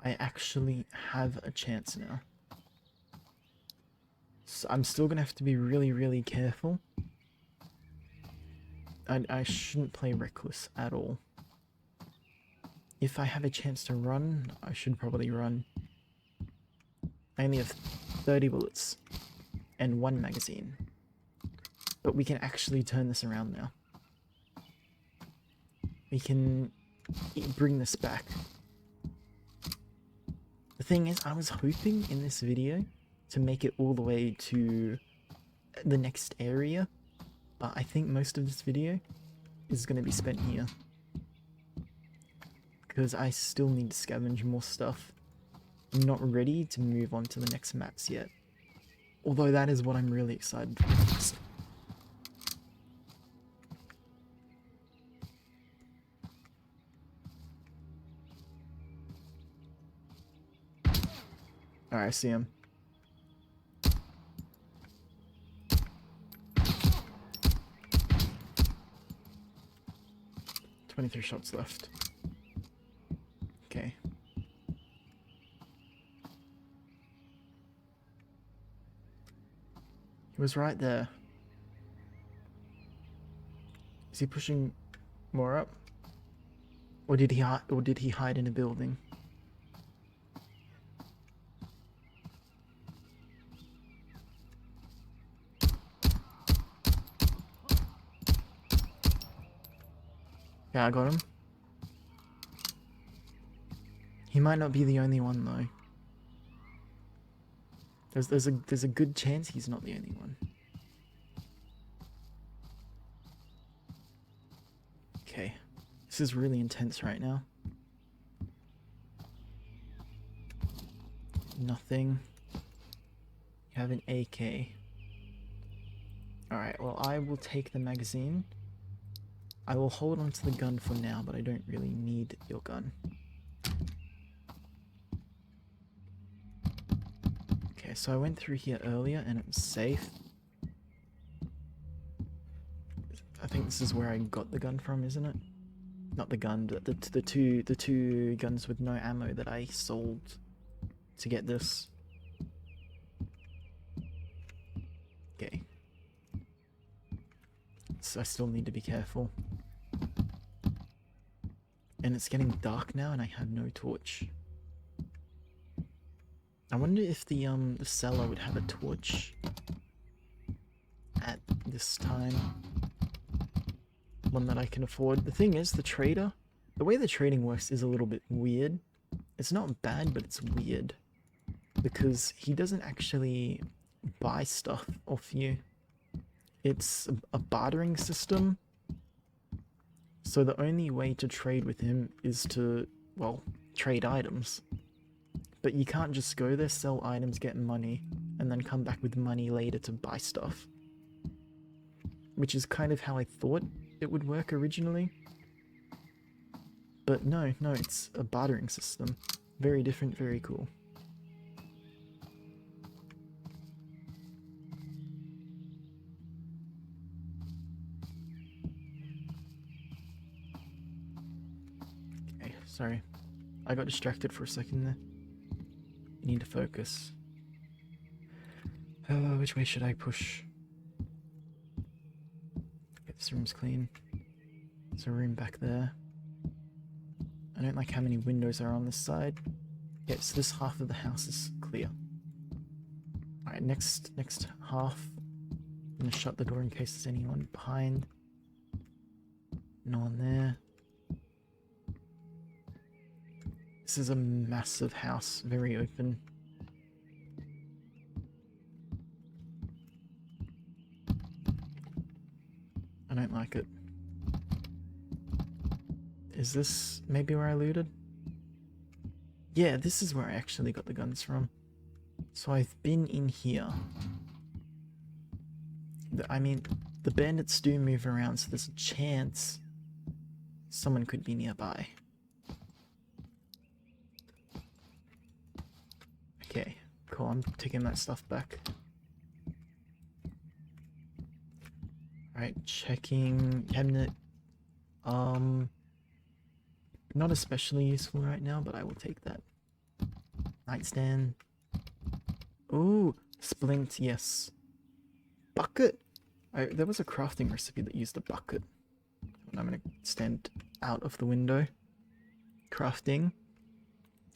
Speaker 1: I actually have a chance now. So I'm still gonna have to be really, really careful. I shouldn't play reckless at all. If I have a chance to run, I should probably run. I only have 30 bullets and 1 magazine. But we can actually turn this around now. We can bring this back. The thing is, I was hoping in this video to make it all the way to the next area, but I think most of this video is going to be spent here. Because I still need to scavenge more stuff. I'm not ready to move on to the next maps yet. Although that is what I'm really excited for. Alright, I see him. "23 shots left." Okay. He was right there. Is he pushing more up? Or did he hide in a building? Yeah, I got him. He might not be the only one though. There's a good chance he's not the only one. Okay. This is really intense right now. Nothing. You have an AK. Alright, well, I will take the magazine. I will hold on to the gun for now, but I don't really need your gun. Okay, so I went through here earlier and it was safe. I think this is where I got the gun from, isn't it? Not the gun, but the two guns with no ammo that I sold to get this. Okay. So I still need to be careful. And it's getting dark now and I have no torch. I wonder if the seller would have a torch at this time. One that I can afford. The thing is, the way the trading works is a little bit weird. It's not bad, but it's weird. Because he doesn't actually buy stuff off you. It's a bartering system. So the only way to trade with him is to, well, trade items. But you can't just go there, sell items, get money, and then come back with money later to buy stuff. Which is kind of how I thought it would work originally. But no, it's a bartering system. Very different, very cool. Okay, sorry. I got distracted for a second there. You need to focus. Which way should I push? Okay, this room's clean. There's a room back there. I don't like how many windows are on this side. Yeah, so this half of the house is clear. Alright, next half. I'm gonna shut the door in case there's anyone behind. No one there. This is a massive house, very open. I don't like it. Is this maybe where I looted? Yeah, this is where I actually got the guns from. So I've been in here. I mean, the bandits do move around, so there's a chance someone could be nearby. Okay, cool, I'm taking that stuff back. Alright, checking cabinet. Not especially useful right now, but I will take that. Nightstand. Ooh, splint, yes. Bucket. There was a crafting recipe that used a bucket. I'm gonna stand out of the window. Crafting.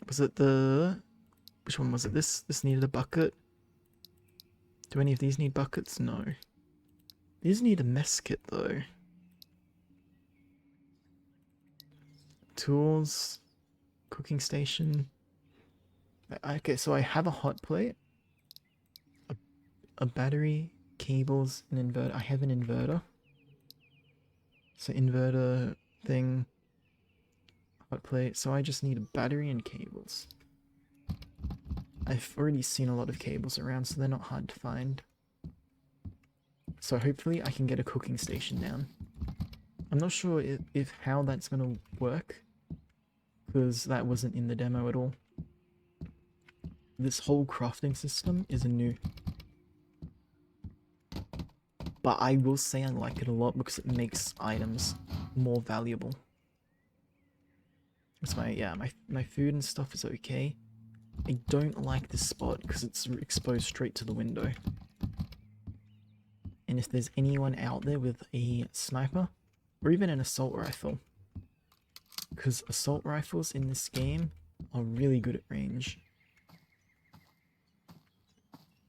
Speaker 1: Was it the... Which one was it? This needed a bucket. Do any of these need buckets? No. These need a mess kit though. Tools. Cooking station. Okay, so I have a hot plate. A battery, cables, an inverter. I have an inverter. So inverter thing. Hot plate. So I just need a battery and cables. I've already seen a lot of cables around, so they're not hard to find. So hopefully I can get a cooking station down. I'm not sure if how that's gonna work, because that wasn't in the demo at all. This whole crafting system is new. But I will say I like it a lot because it makes items more valuable. It's my food and stuff is okay. I don't like this spot because it's exposed straight to the window. And if there's anyone out there with a sniper, or even an assault rifle, because assault rifles in this game are really good at range.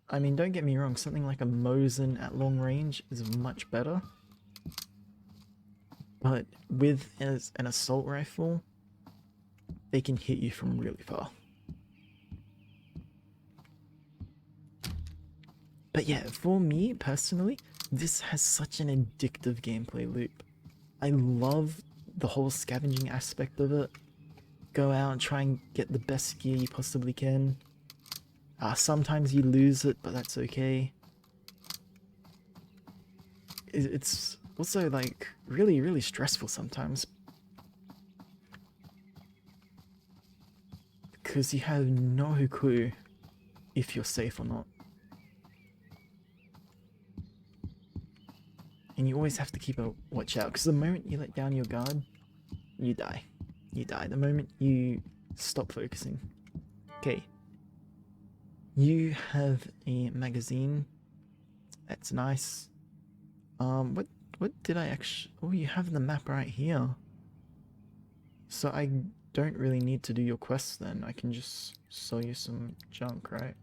Speaker 1: I mean, don't get me wrong, something like a Mosin at long range is much better. But with an assault rifle, they can hit you from really far. But yeah, for me, personally, this has such an addictive gameplay loop. I love the whole scavenging aspect of it. Go out and try and get the best gear you possibly can. Sometimes you lose it, but that's okay. it's also like really, really stressful sometimes. Because you have no clue if you're safe or not. And you always have to keep a watch out, because the moment you let down your guard, you die. You die. The moment you stop focusing. Okay. You have a magazine. That's nice. What did I actually... Oh, you have the map right here. So I don't really need to do your quests then. I can just sell you some junk, right?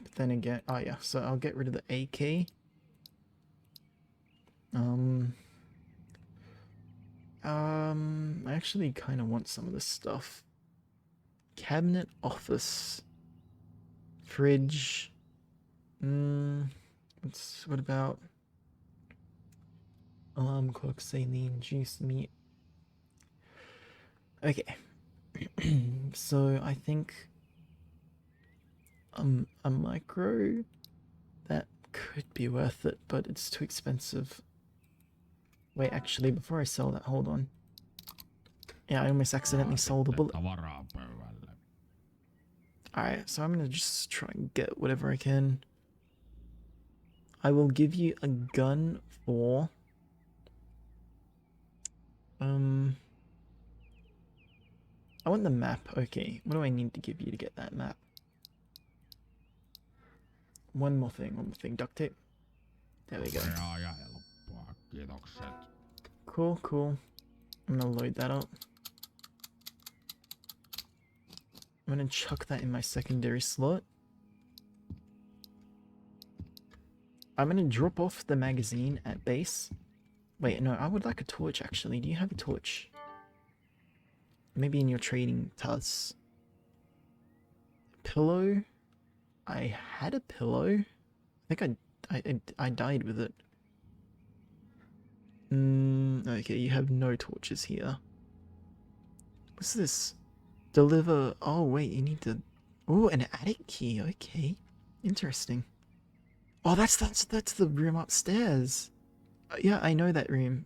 Speaker 1: But then again... Oh yeah, so I'll get rid of the AK. I actually kind of want some of this stuff. Cabinet, office, fridge. What about alarm clock, saline, juice, meat? Okay. So I think a micro that could be worth it, but it's too expensive. Wait, actually, before I sell that, hold on. Yeah, I almost accidentally sold a bullet.
Speaker 2: Tavaraa pöydälle.
Speaker 1: Alright, so I'm gonna just try and get whatever I can. I will give you a gun for... I want the map. Okay, what do I need to give you to get that map? One more thing, duct tape. There we go.
Speaker 2: Nopeaa ja helppoa. Kiitokset.
Speaker 1: Cool, cool. I'm gonna load that up. I'm gonna chuck that in my secondary slot. I'm gonna drop off the magazine at base. Wait, no, I would like a torch actually. Do you have a torch? Maybe in your trading tasks. Pillow? I had a pillow. I think I died with it. Okay, you have no torches here. What's this? Deliver. Oh wait, you need to. Oh, an attic key. Okay, interesting. Oh, that's the room upstairs. Yeah, I know that room.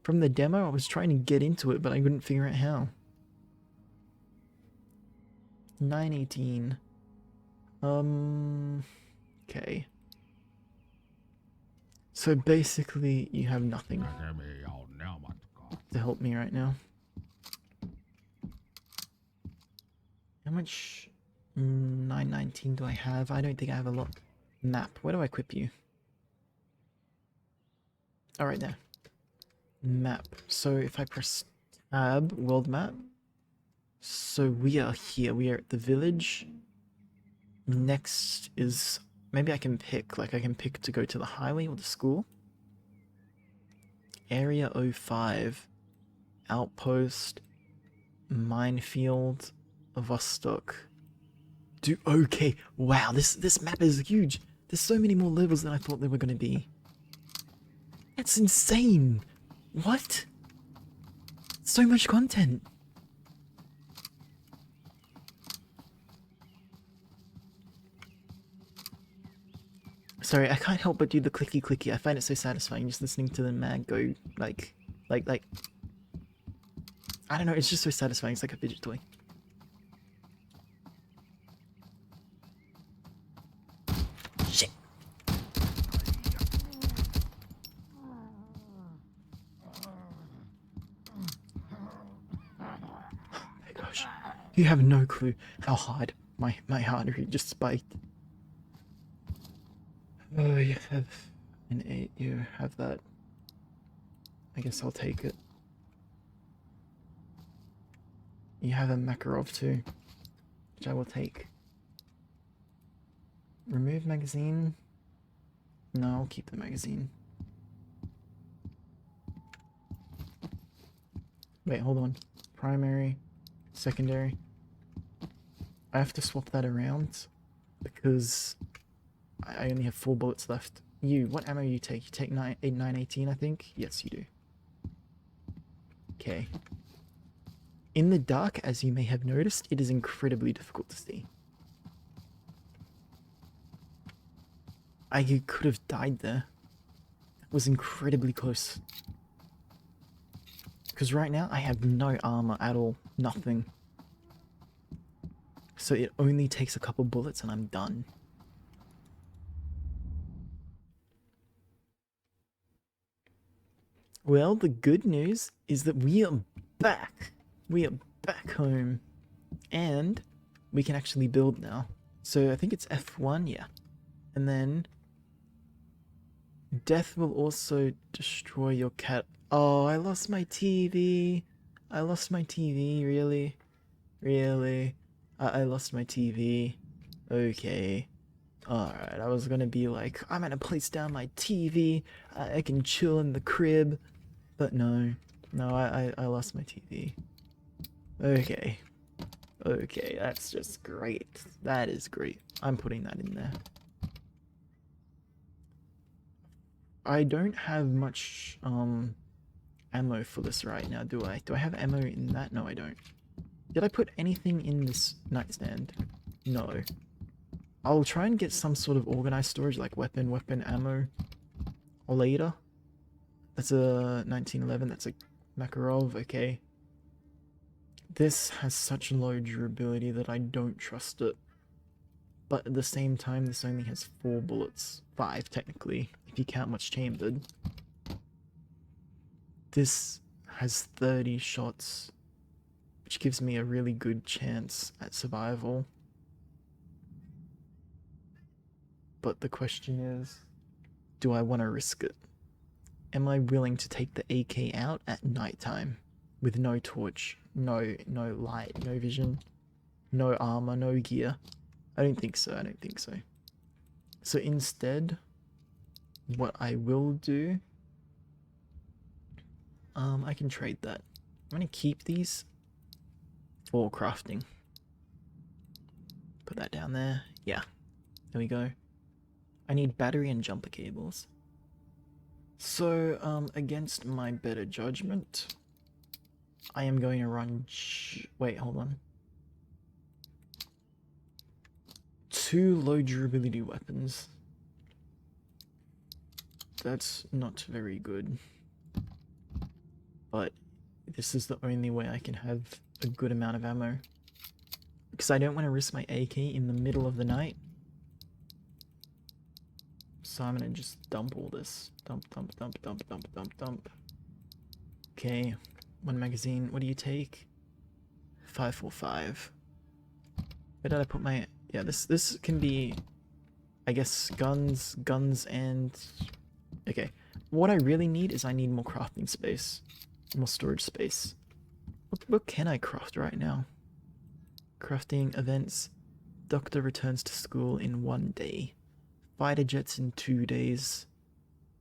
Speaker 1: From the demo, I was trying to get into it, but I couldn't figure out how. 918. Okay. So basically, you have nothing
Speaker 2: Näkemiin ja onnea matkaa.
Speaker 1: to help me right now. How much 919 do I have? I don't think I have a lot. Map. Where do I equip you? Oh, right there. Map. So if I press tab, world map. So we are here. We are at the village. Next is... Maybe I can pick. Like I can pick to go to the highway or the school. Area 05. Outpost. Minefield. Vostok. Okay. Wow, this map is huge. There's so many more levels than I thought there were going to be. That's insane. What? So much content. Sorry, I can't help but do the clicky clicky. I find it so satisfying just listening to the mag go like. I don't know, it's just so satisfying. It's like a fidget toy. Shit. My gosh. You have no clue how hard my heart rate just spiked. Oh, you have an 8. You have that. I guess I'll take it. You have a Makarov too, which I will take. Remove magazine. No, I'll keep the magazine. Wait, hold on. Primary, secondary. I have to swap that around because I only have 4 bullets left. What ammo you take? You take 918, I think? Yes, you do. Okay. In the dark, as you may have noticed, it is incredibly difficult to see. I could have died there. That was incredibly close. Because right now I have no armor at all. Nothing. So it only takes a couple bullets and I'm done. Well, the good news is that we are back. We are back home. And we can actually build now. So I think it's F1, yeah. And then death will also destroy your cat. Oh, I lost my TV. I lost my TV, really? Really? I lost my TV. Okay. Alright, I was gonna be like, I'm gonna place down my TV. I can chill in the crib. But no. No, I lost my TV. Okay. Okay, that's just great. That is great. I'm putting that in there. I don't have much ammo for this right now, do I? Do I have ammo in that? No, I don't. Did I put anything in this nightstand? No. I'll try and get some sort of organized storage like weapon ammo later. That's a 1911, that's a Makarov, okay. This has such low durability that I don't trust it. But at the same time, this only has 4 bullets. 5, technically, if you count much chambered. This has 30 shots, which gives me a really good chance at survival. But the question is, do I want to risk it? Am I willing to take the AK out at nighttime with no torch, no light, no vision, no armor, no gear? I don't think so. I don't think so. So instead, what I will do, I can trade that. I'm gonna keep these for crafting. Put that down there. Yeah, there we go. I need battery and jumper cables. So, against my better judgment, I am going to run. Wait, hold on. 2 low durability weapons. That's not very good. But this is the only way I can have a good amount of ammo. Because I don't want to risk my AK in the middle of the night. So I'm gonna just dump all this. Dump. Okay, 1 magazine. What do you take? 545. Where did I put my... Yeah, this can be, I guess, guns, and... Okay, what I really need is I need more crafting space. More storage space. What can I craft right now? Crafting events. Doctor returns to school in 1 day. Fighter jets in 2 days.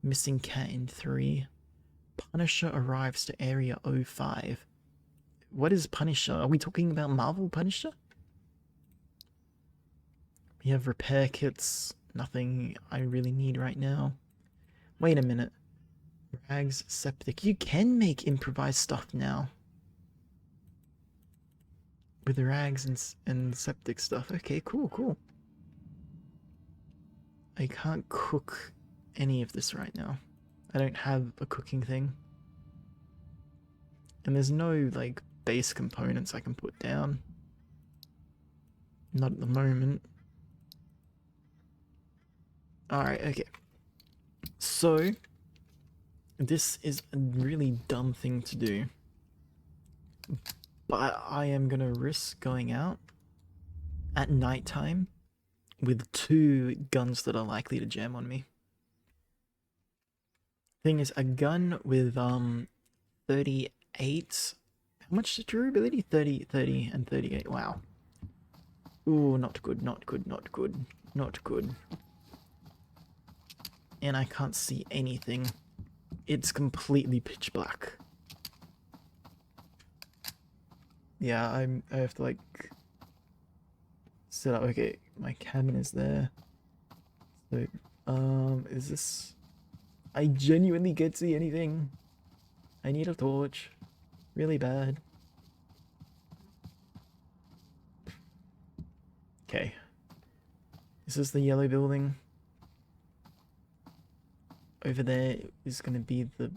Speaker 1: Missing cat in 3. Punisher arrives to Area 05. What is Punisher? Are we talking about Marvel Punisher? We have repair kits. Nothing I really need right now. Wait a minute. Rags, septic. You can make improvised stuff now. With rags and septic stuff. Okay, cool. I can't cook any of this right now. I don't have a cooking thing. And there's no, like, base components I can put down. Not at the moment. Alright, okay. So, this is a really dumb thing to do. But I am gonna risk going out at nighttime with 2 guns that are likely to jam on me. Thing is, a gun with 38. How much durability? 30, and 38. Wow. Ooh, not good. And I can't see anything. It's completely pitch black. Yeah, I have to, like, set up. Okay, my cabin is there. So, is this... I genuinely can't see anything. I need a torch. Really bad. Okay. This is the yellow building. Over there is going to be the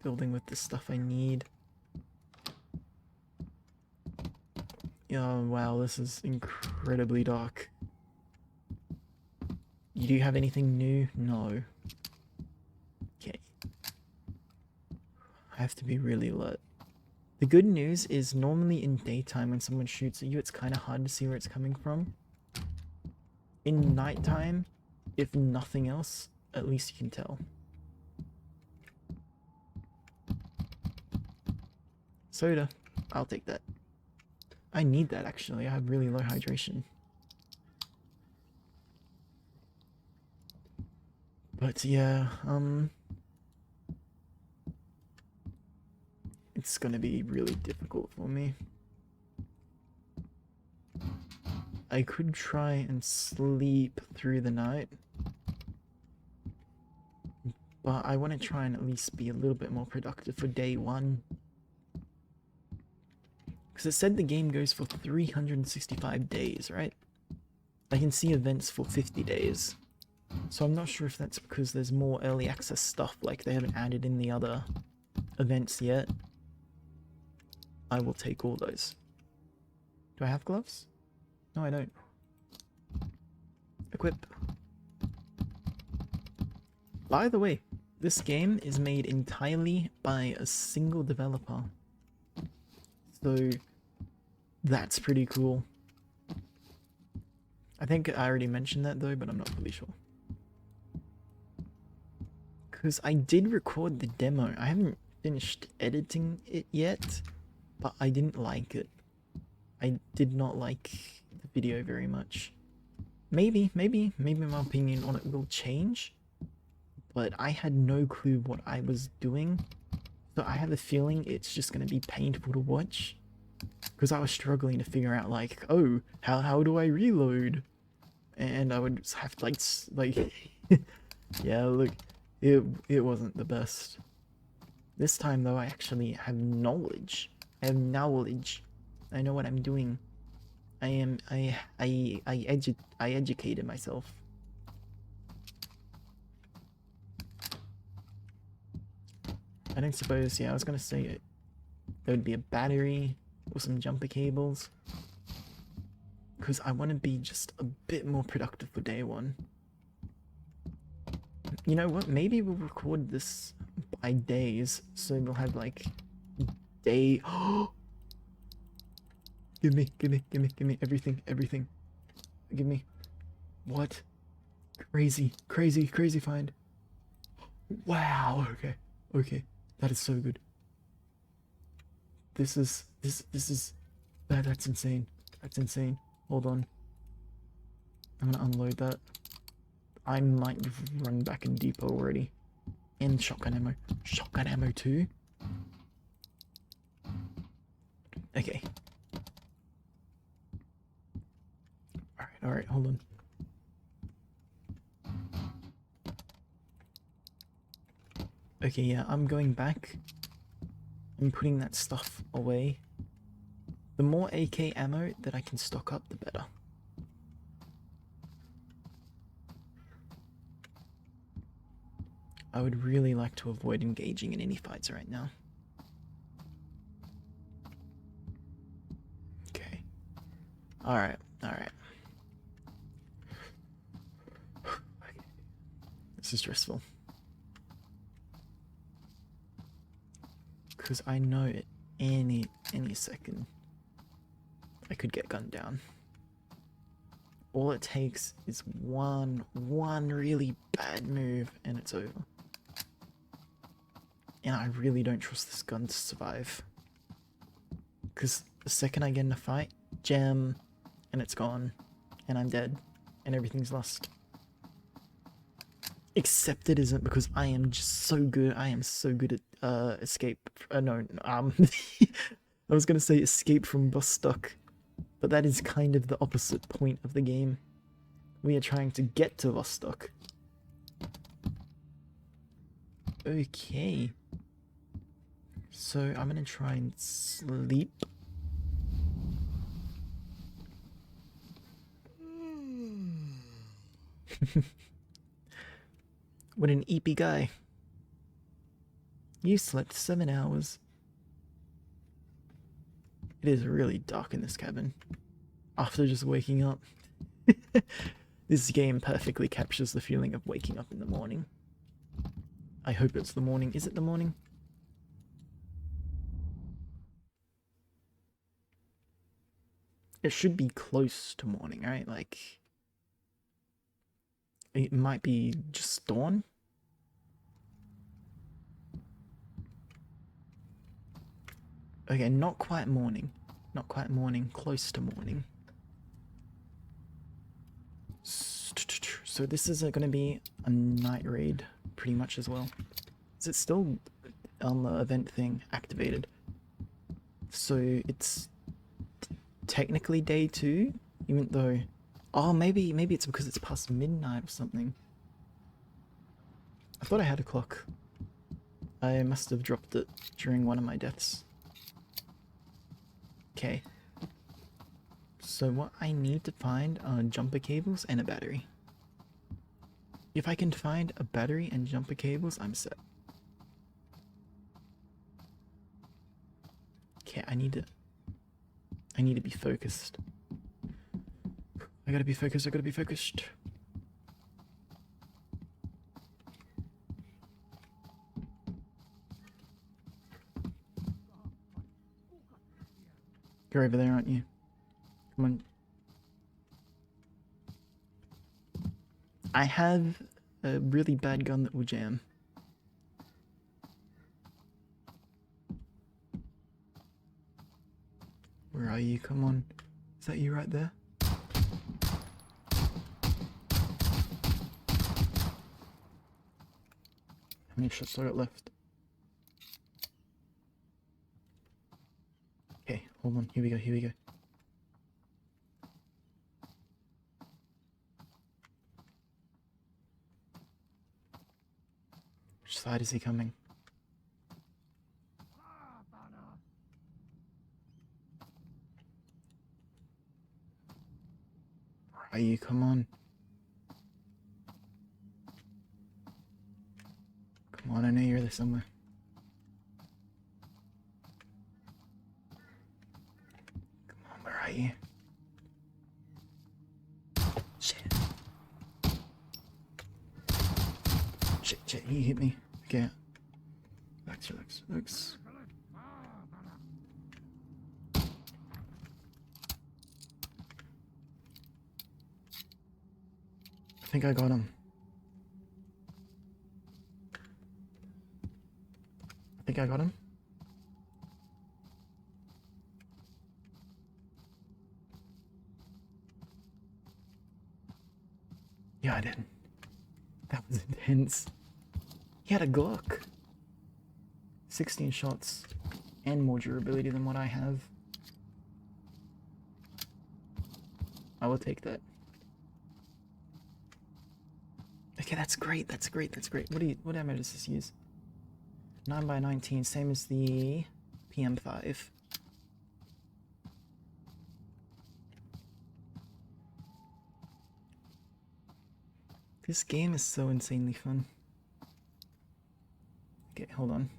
Speaker 1: building with the stuff I need. Oh, wow, this is incredibly dark. You do have anything new? No. Okay. I have to be really alert. The good news is normally in daytime when someone shoots at you, it's kind of hard to see where it's coming from. In nighttime, if nothing else, at least you can tell. Soda. I'll take that. I need that actually. I have really low hydration. But yeah, it's gonna be really difficult for me. I could try and sleep through the night, but I want to try and at least be a little bit more productive for day one. Because it said the game goes for 365 days, right? I can see events for 50 days. So I'm not sure if that's because there's more early access stuff, like they haven't added in the other events yet. I will take all those. Do I have gloves? No, I don't. Equip. By the way, this game is made entirely by a single developer. So that's pretty cool. I think I already mentioned that though, but I'm not fully sure. Because I did record the demo. I haven't finished editing it yet, but I didn't like it. I did not like the video very much. Maybe my opinion on it will change, but I had no clue what I was doing. So I have a feeling it's just going to be painful to watch. Because I was struggling to figure out like, oh, how do I reload? And I would have to like yeah, look, it wasn't the best. This time though, I actually have knowledge. I have knowledge. I know what I'm doing. I educated myself. I don't suppose, yeah, I was gonna say it. There would be a battery or some jumper cables. Because I want to be just a bit more productive for day one. You know what? Maybe we'll record this by days, so we'll have like day. Give me everything. Give me. What? Crazy find. Wow. Okay. That is so good. This is that's insane. That's insane. Hold on. I'm gonna unload that. I might run back in depot already. And shotgun ammo. Shotgun ammo too? Okay. Alright, hold on. Okay, yeah, I'm going back. I'm putting that stuff away. The more AK ammo that I can stock up, the better. I would really like to avoid engaging in any fights right now. Okay. Alright. This is stressful. Because I know at any second I could get gunned down. All it takes is one really bad move and it's over. And I really don't trust this gun to survive. Because the second I get in a fight, jam, and it's gone. And I'm dead. And everything's lost. Except it isn't, because I am just so good. I am so good at escape. No, I was gonna say escape from Vostok. But that is kind of the opposite point of the game. We are trying to get to Vostok. Okay. So I'm gonna try and sleep. What an eepy guy. You slept 7 hours. It is really dark in this cabin. After just waking up. This game perfectly captures the feeling of waking up in the morning. I hope it's the morning. Is it the morning? It should be close to morning, right? Like, it might be just dawn. Okay, not quite morning. Not quite morning, close to morning. So this is going to be a night raid, pretty much as well. Is it still on the event thing activated? So it's technically day 2, even though... Oh, maybe it's because it's past midnight or something. I thought I had a clock. I must have dropped it during one of my deaths. Okay. So what I need to find are jumper cables and a battery. If I can find a battery and jumper cables, I'm set. Okay, I need to be focused. I gotta be focused. You're over there, aren't you? Come on. I have a really bad gun that will jam. Where are you? Come on. Is that you right there? How many shots do I got left? Okay, hold on. Here we go. Which side is he coming? Where are you? Come on. Come on, I know you're there somewhere. Come on, where are you? Shit. Shit, he hit me. Okay. Relax. I think I got him. Yeah, I did. That was intense. He had a Glock. 16 shots and more durability than what I have. I will take that. Okay, that's great. What ammo does this use? 9x19, same as the PM5. This game is so insanely fun. Okay, hold on.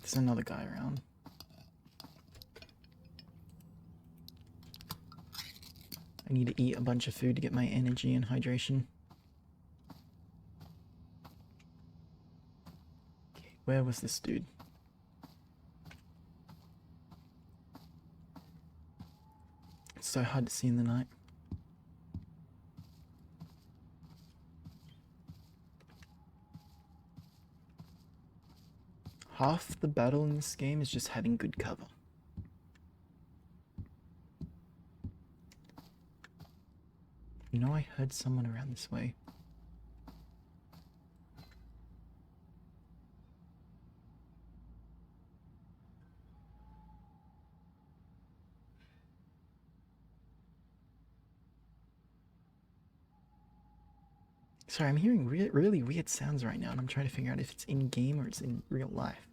Speaker 1: There's another guy around. I need to eat a bunch of food to get my energy and hydration. Okay, where was this dude? It's so hard to see in the night. Half the battle in this game is just having good cover. You know, I heard someone around this way. Sorry, I'm hearing really weird sounds right now, and I'm trying to figure out if it's in-game or it's in real life.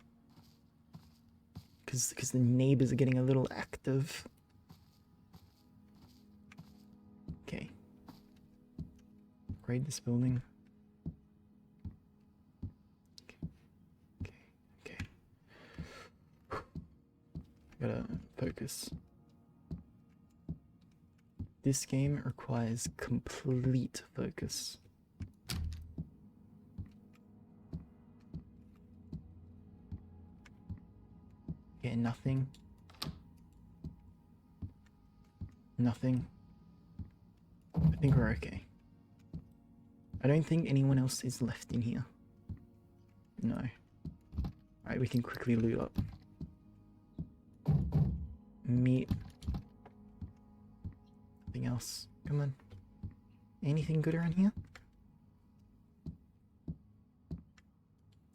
Speaker 1: Because the neighbors are getting a little active. Okay. upgrade this building. Okay. Gotta focus. This game requires complete focus. Okay, nothing. Nothing. I think we're okay. I don't think anyone else is left in here. No. Alright, we can quickly loot up. Meat. Nothing else. Come on. Anything good around here?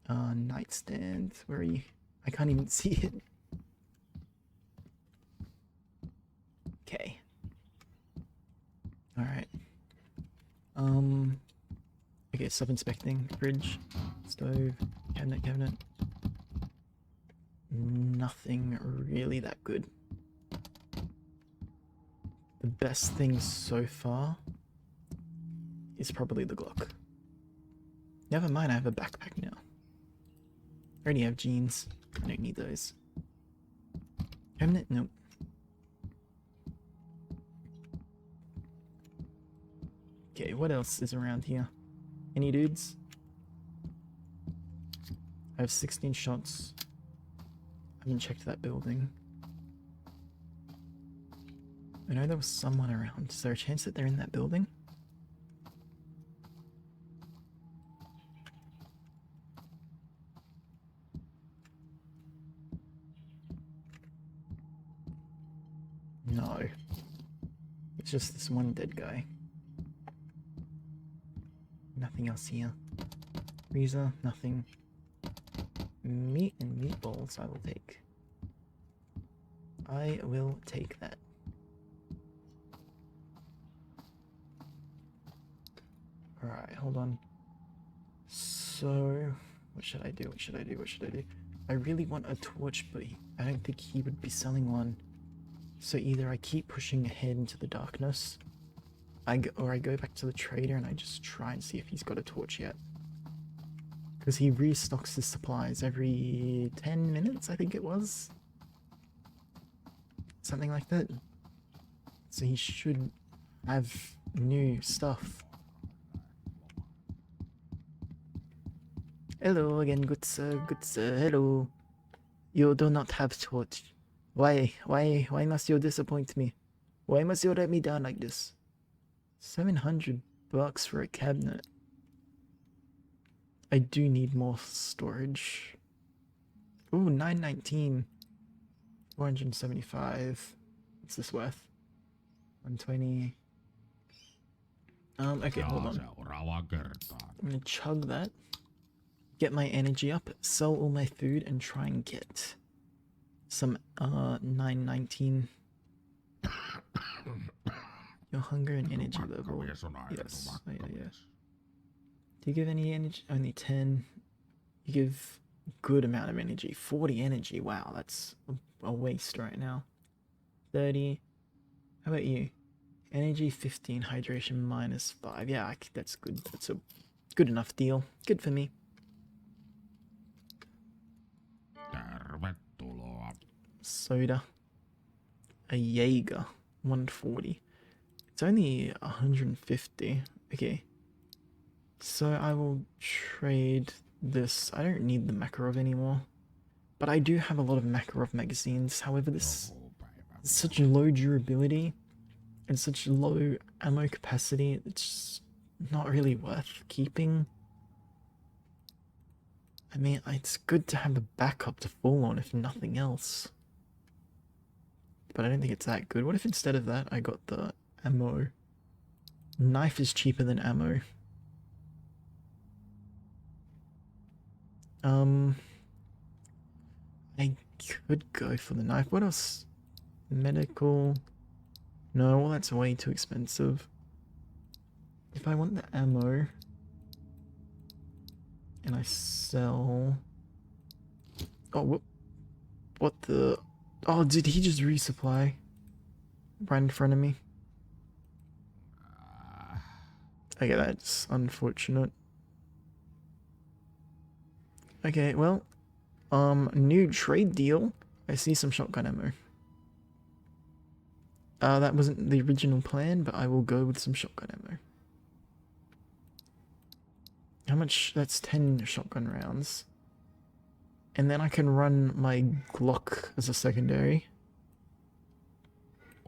Speaker 1: Nightstand. Where are you? I can't even see it. Okay. Alright. Okay, stop inspecting. Fridge, stove, cabinet. Nothing really that good. The best thing so far is probably the Glock. Never mind, I have a backpack now. I already have jeans. I don't need those. Cabinet? Nope. Okay, what else is around here? Any dudes? I have 16 shots. I haven't checked that building. I know there was someone around. Is there a chance that they're in that building? No. It's just this one dead guy. Nothing else here. Freezer, nothing. Meat and meatballs I will take. I will take that. Alright, hold on. So, what should I do? I really want a torch, but I don't think he would be selling one. So either I keep pushing ahead into the darkness, or I go back to the trader and I just try and see if he's got a torch yet. Because he restocks his supplies every 10 minutes, I think it was. Something like that. So he should have new stuff. Hello again, good sir, hello. You do not have torch. Why must you disappoint me? Why must you let me down like this? $700 for a cabinet. I do need more storage. Ooh, $919. 475. What's this worth? 120. Okay, hold on. I'm gonna chug that. Get my energy up, sell all my food, and try and get some 919. Your hunger and energy level. Yes. Oh, yeah. Do you give any energy? Only 10. You give good amount of energy. 40 energy. Wow, that's a waste right now. 30. How about you? Energy 15, hydration -5. Yeah, that's good. That's a good enough deal. Good for me. Soda. A Jaeger. 140. It's only 150. Okay. So I will trade this. I don't need the Makarov anymore. But I do have a lot of Makarov magazines. However, this is such low durability and such low ammo capacity. It's not really worth keeping. I mean, it's good to have a backup to fall on, if nothing else. But I don't think it's that good. What if instead of that, I got the ammo? Knife is cheaper than ammo. I could go for the knife. What else? Medical. No, well, that's way too expensive. If I want the ammo and I sell... Oh, what the... Oh, did he just resupply right in front of me? Okay, that's unfortunate. Okay, well, new trade deal. I see some shotgun ammo. That wasn't the original plan, but I will go with some shotgun ammo. How much? That's 10 shotgun rounds. And then I can run my Glock as a secondary.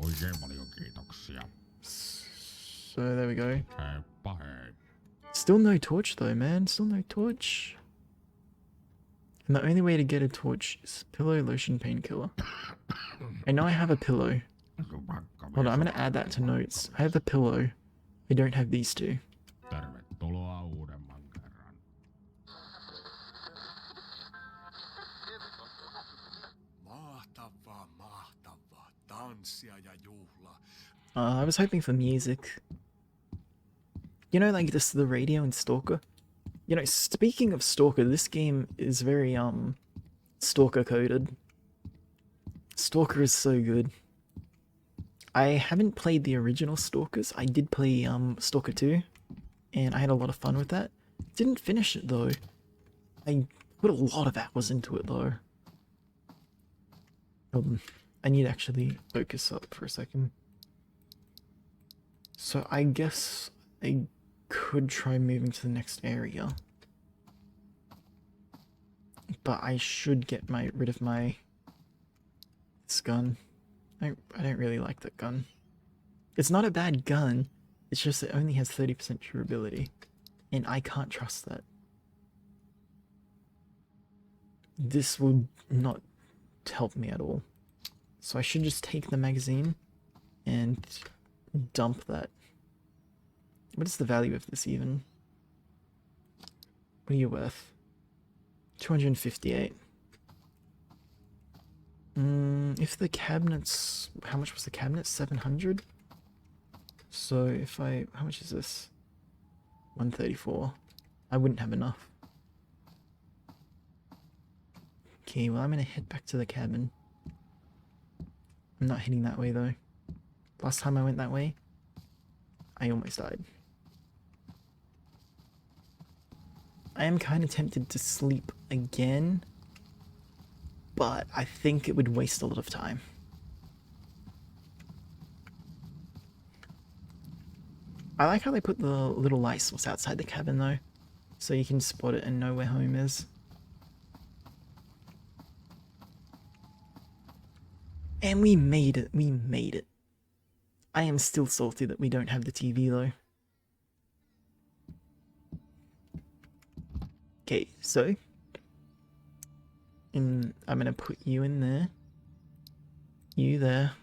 Speaker 2: Oikein paljon kiitoksia.
Speaker 1: So there we go.
Speaker 2: Heippa hei.
Speaker 1: Still no torch though, man. Still no torch. And the only way to get a torch is pillow, lotion, painkiller. I know I have a pillow. Hold on, I'm gonna add that to notes. I have a pillow. I don't have these two.
Speaker 2: Tervetuloa uudemman kerran.
Speaker 3: Mahtavaa, mahtavaa. Tanssia ja juhlaa.
Speaker 1: I was hoping for music. You know, like this, the radio in Stalker? You know, speaking of Stalker, this game is very, Stalker coded. Stalker is so good. I haven't played the original Stalkers. I did play, Stalker 2, and I had a lot of fun with that. Didn't finish it, though. I put a lot of hours into it, though. I need to actually focus up for a second. So I guess I could try moving to the next area. But I should get rid of this gun. I don't really like that gun. It's not a bad gun, it's just it only has 30% durability. And I can't trust that. This will not help me at all. So I should just take the magazine and dump that. What is the value of this even? What are you worth? 258. If the cabinets... How much was the cabinet? 700? So if I... How much is this? 134. I wouldn't have enough. Okay, well I'm gonna head back to the cabin. I'm not heading that way though. Last time I went that way, I almost died. I am kind of tempted to sleep again, but I think it would waste a lot of time. I like how they put the little light source outside the cabin though, so you can spot it and know where home is. And we made it, we made it. I am still salty that we don't have the TV though. Okay, so I'm gonna put you in there. You there.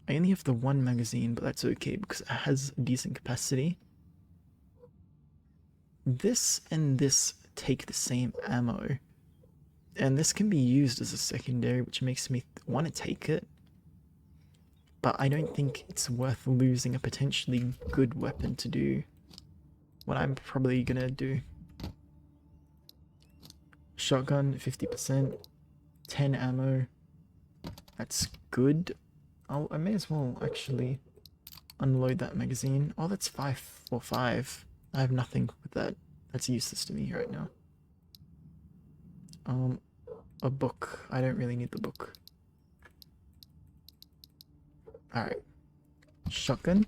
Speaker 1: I only have the one magazine, but that's okay because it has a decent capacity. This and this take the same ammo. And this can be used as a secondary, which makes me want to take it. But I don't think it's worth losing a potentially good weapon to do what I'm probably gonna do. Shotgun, 50%. 10 ammo. That's good. I may as well actually unload that magazine. Oh, that's 545. I have nothing with that. That's useless to me right now. A book. I don't really need the book. Alright. Shotgun.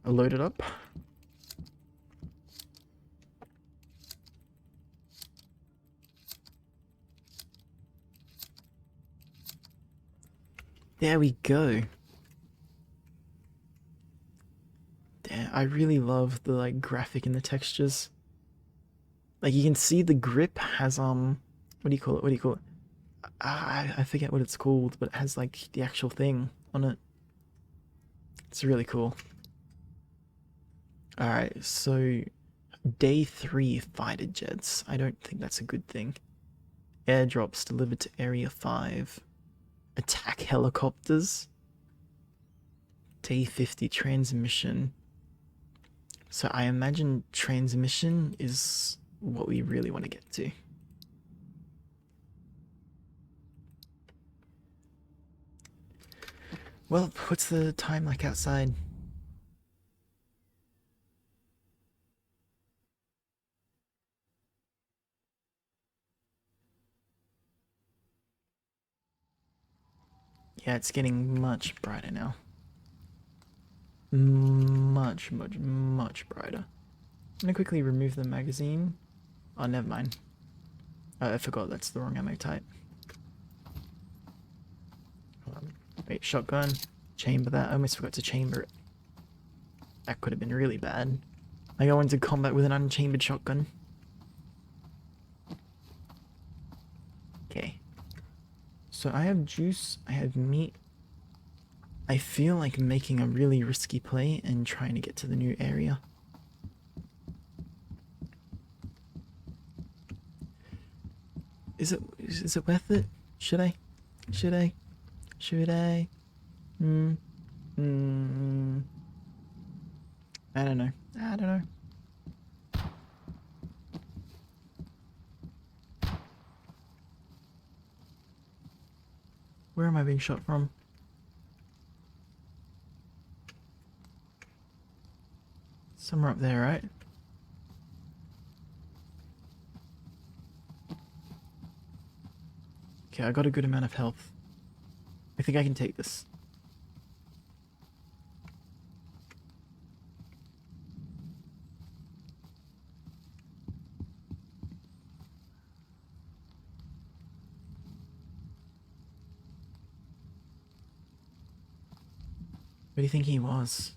Speaker 1: I load it up. There we go. Damn, I really love the like graphic and the textures. Like you can see the grip has what do you call it? What do you call it? I forget what it's called, but it has like the actual thing on it. It's really cool. Alright, so day 3 fighter jets. I don't think that's a good thing. Airdrops delivered to Area 5. Attack helicopters. Day 50 transmission. So I imagine transmission is what we really want to get to. Well, what's the time like outside? Yeah, it's getting much brighter now. Much brighter. I'm gonna quickly remove the magazine. Oh, never mind. I forgot that's the wrong ammo type. Wait, shotgun. Chamber that. I almost forgot to chamber it. That could have been really bad. I go into combat with an unchambered shotgun. Okay. So I have juice, I have meat. I feel like making a really risky play and trying to get to the new area. Is it worth it? Should I? Should I? Should I? I don't know. I don't know. Where am I being shot from? Somewhere up there, right? Okay, I got a good amount of health. I think I can take this. Where do you think he was?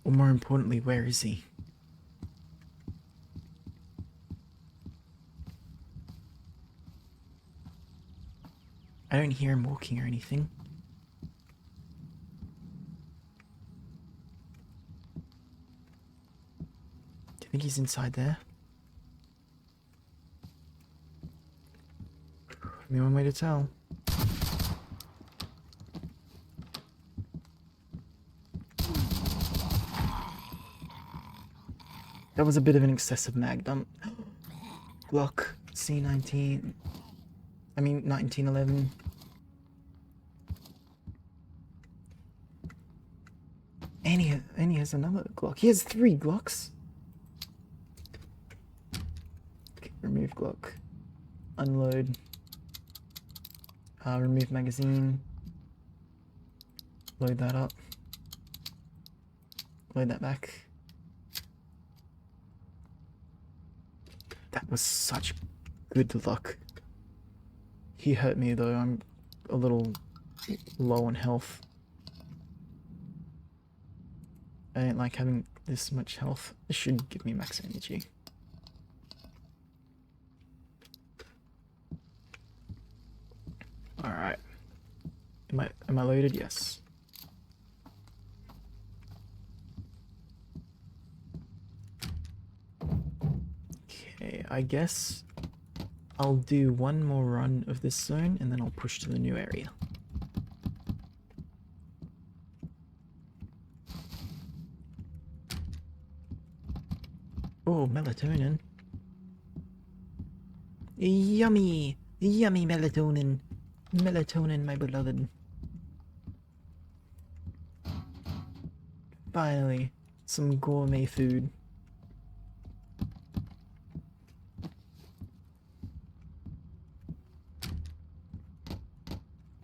Speaker 1: Or more importantly, where is he? I don't hear him walking or anything. Do you think he's inside there? Only one way to tell. That was a bit of an excessive mag dump. Glock C19. I mean 1911. And he has another Glock. He has 3 Glocks. Okay, remove Glock. Unload. Remove magazine. Load that up. Load that back. That was such good luck. He hurt me though, I'm a little low on health. I don't like having this much health. This should give me max energy. Alright. Am I loaded? Yes. Okay, I guess I'll do one more run of this zone and then I'll push to the new area. Oh, melatonin. Yummy! Yummy melatonin. Melatonin, my beloved. Finally, some gourmet food.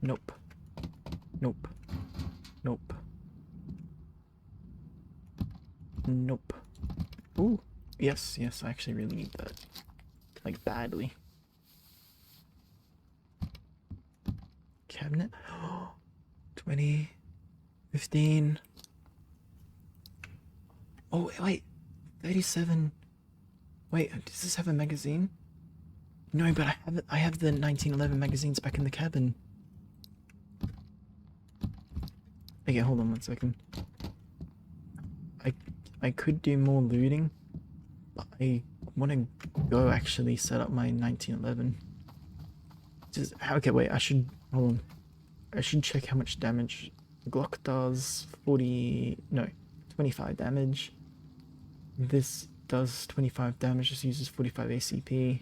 Speaker 1: Nope. Nope. Nope. Nope. Ooh. Yes, yes, I actually really need that. Like, badly. Cabinet? 20. 15. Oh, wait. 37. Wait, does this have a magazine? No, but I have the 1911 magazines back in the cabin. Okay, hold on one second. I could do more looting, but I want to go actually set up my 1911. Just okay, wait. Hold on. I should check how much damage the Glock does. 25 damage. This does 25 damage. Just uses 45 ACP.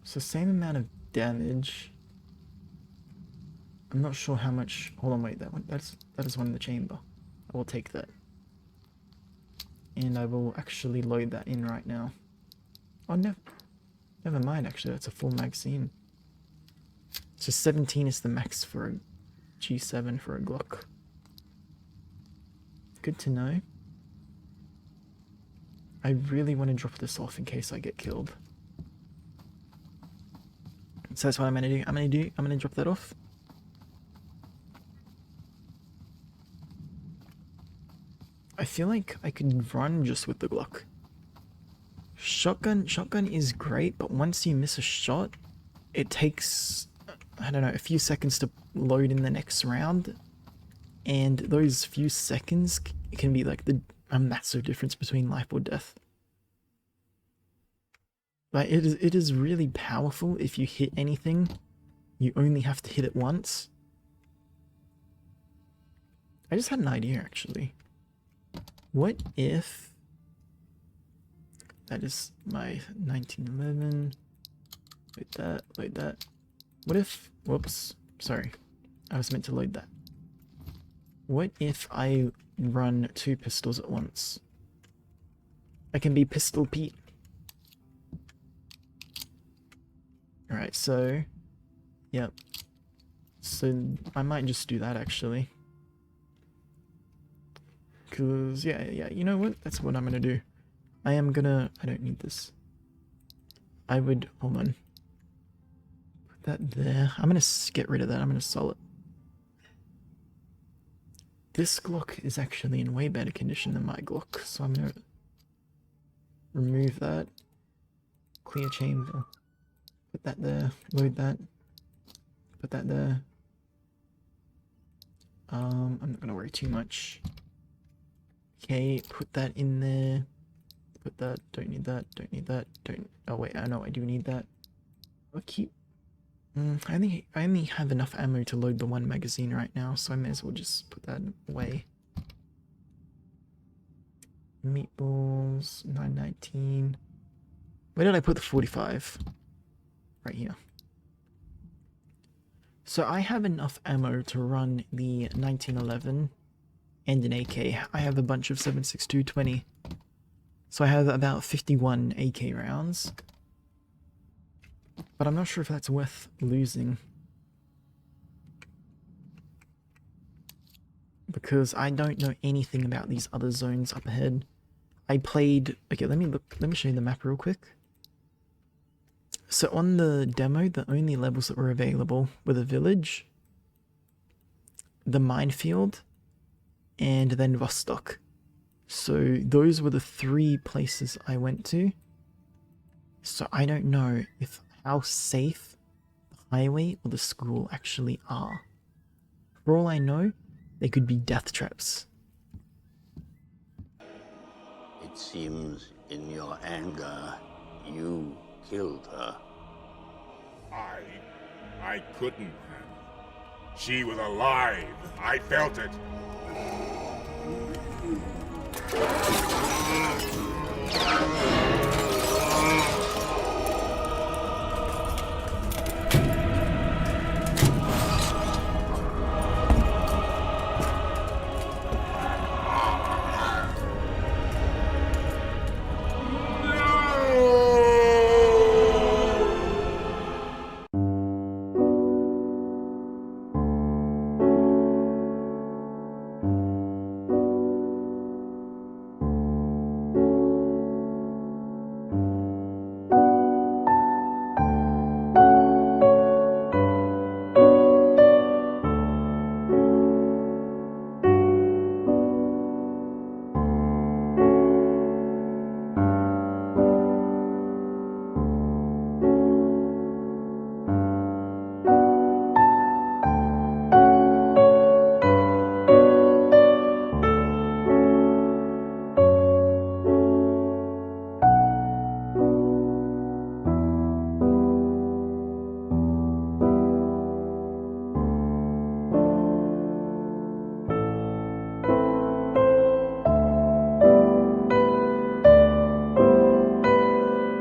Speaker 1: So same amount of damage. I'm not sure how much. Hold on, wait. That is one in the chamber. I will take that, and I will actually load that in right now. Oh, never Never mind, actually, that's a full magazine. So 17 is the max for a G7 for a Glock. Good to know. I really want to drop this off in case I get killed. So that's what I'm gonna do. I'm gonna drop that off. I feel like I could run just with the Glock. Shotgun is great, but once you miss a shot, it takes, I don't know, a few seconds to load in the next round. And those few seconds can be like a massive difference between life or death. Like, it is really powerful. If you hit anything, you only have to hit it once. I just had an idea, actually. What if... That is my 1911. Load that. What if... Whoops. Sorry. I was meant to load that. What if I run 2 pistols at once? I can be Pistol Pete. Alright, so... Yep. So, I might just do that, actually. Because, yeah, you know what? That's what I'm gonna do. I don't need this. I would... Hold on. Put that there. I'm gonna get rid of that. I'm gonna sell it. This Glock is actually in way better condition than my Glock, so I'm gonna remove that. Clear chamber. Put that there. Load that. Put that there. I'm not gonna worry too much. Okay, put that in there. Put that. Don't need that. Don't need that. Don't. Oh wait, I know I do need that. I'll keep. I only have enough ammo to load the 1 magazine right now, so I may as well just put that away. Meatballs, 919. Where did I put the 45? Right here. So I have enough ammo to run the 1911 and an AK. I have a bunch of 7.62 So I have about 51 AK rounds. But I'm not sure if that's worth losing. Because I don't know anything about these other zones up ahead. I played... Okay, let me show you the map real quick. So on the demo, the only levels that were available were the village, the minefield, and then Vostok. So those were the 3 places I went to. So I don't know if how safe the highway or the school actually are. For all I know, they could be death traps.
Speaker 4: It seems in your anger, you killed her.
Speaker 5: I couldn't have. She was alive. I felt it.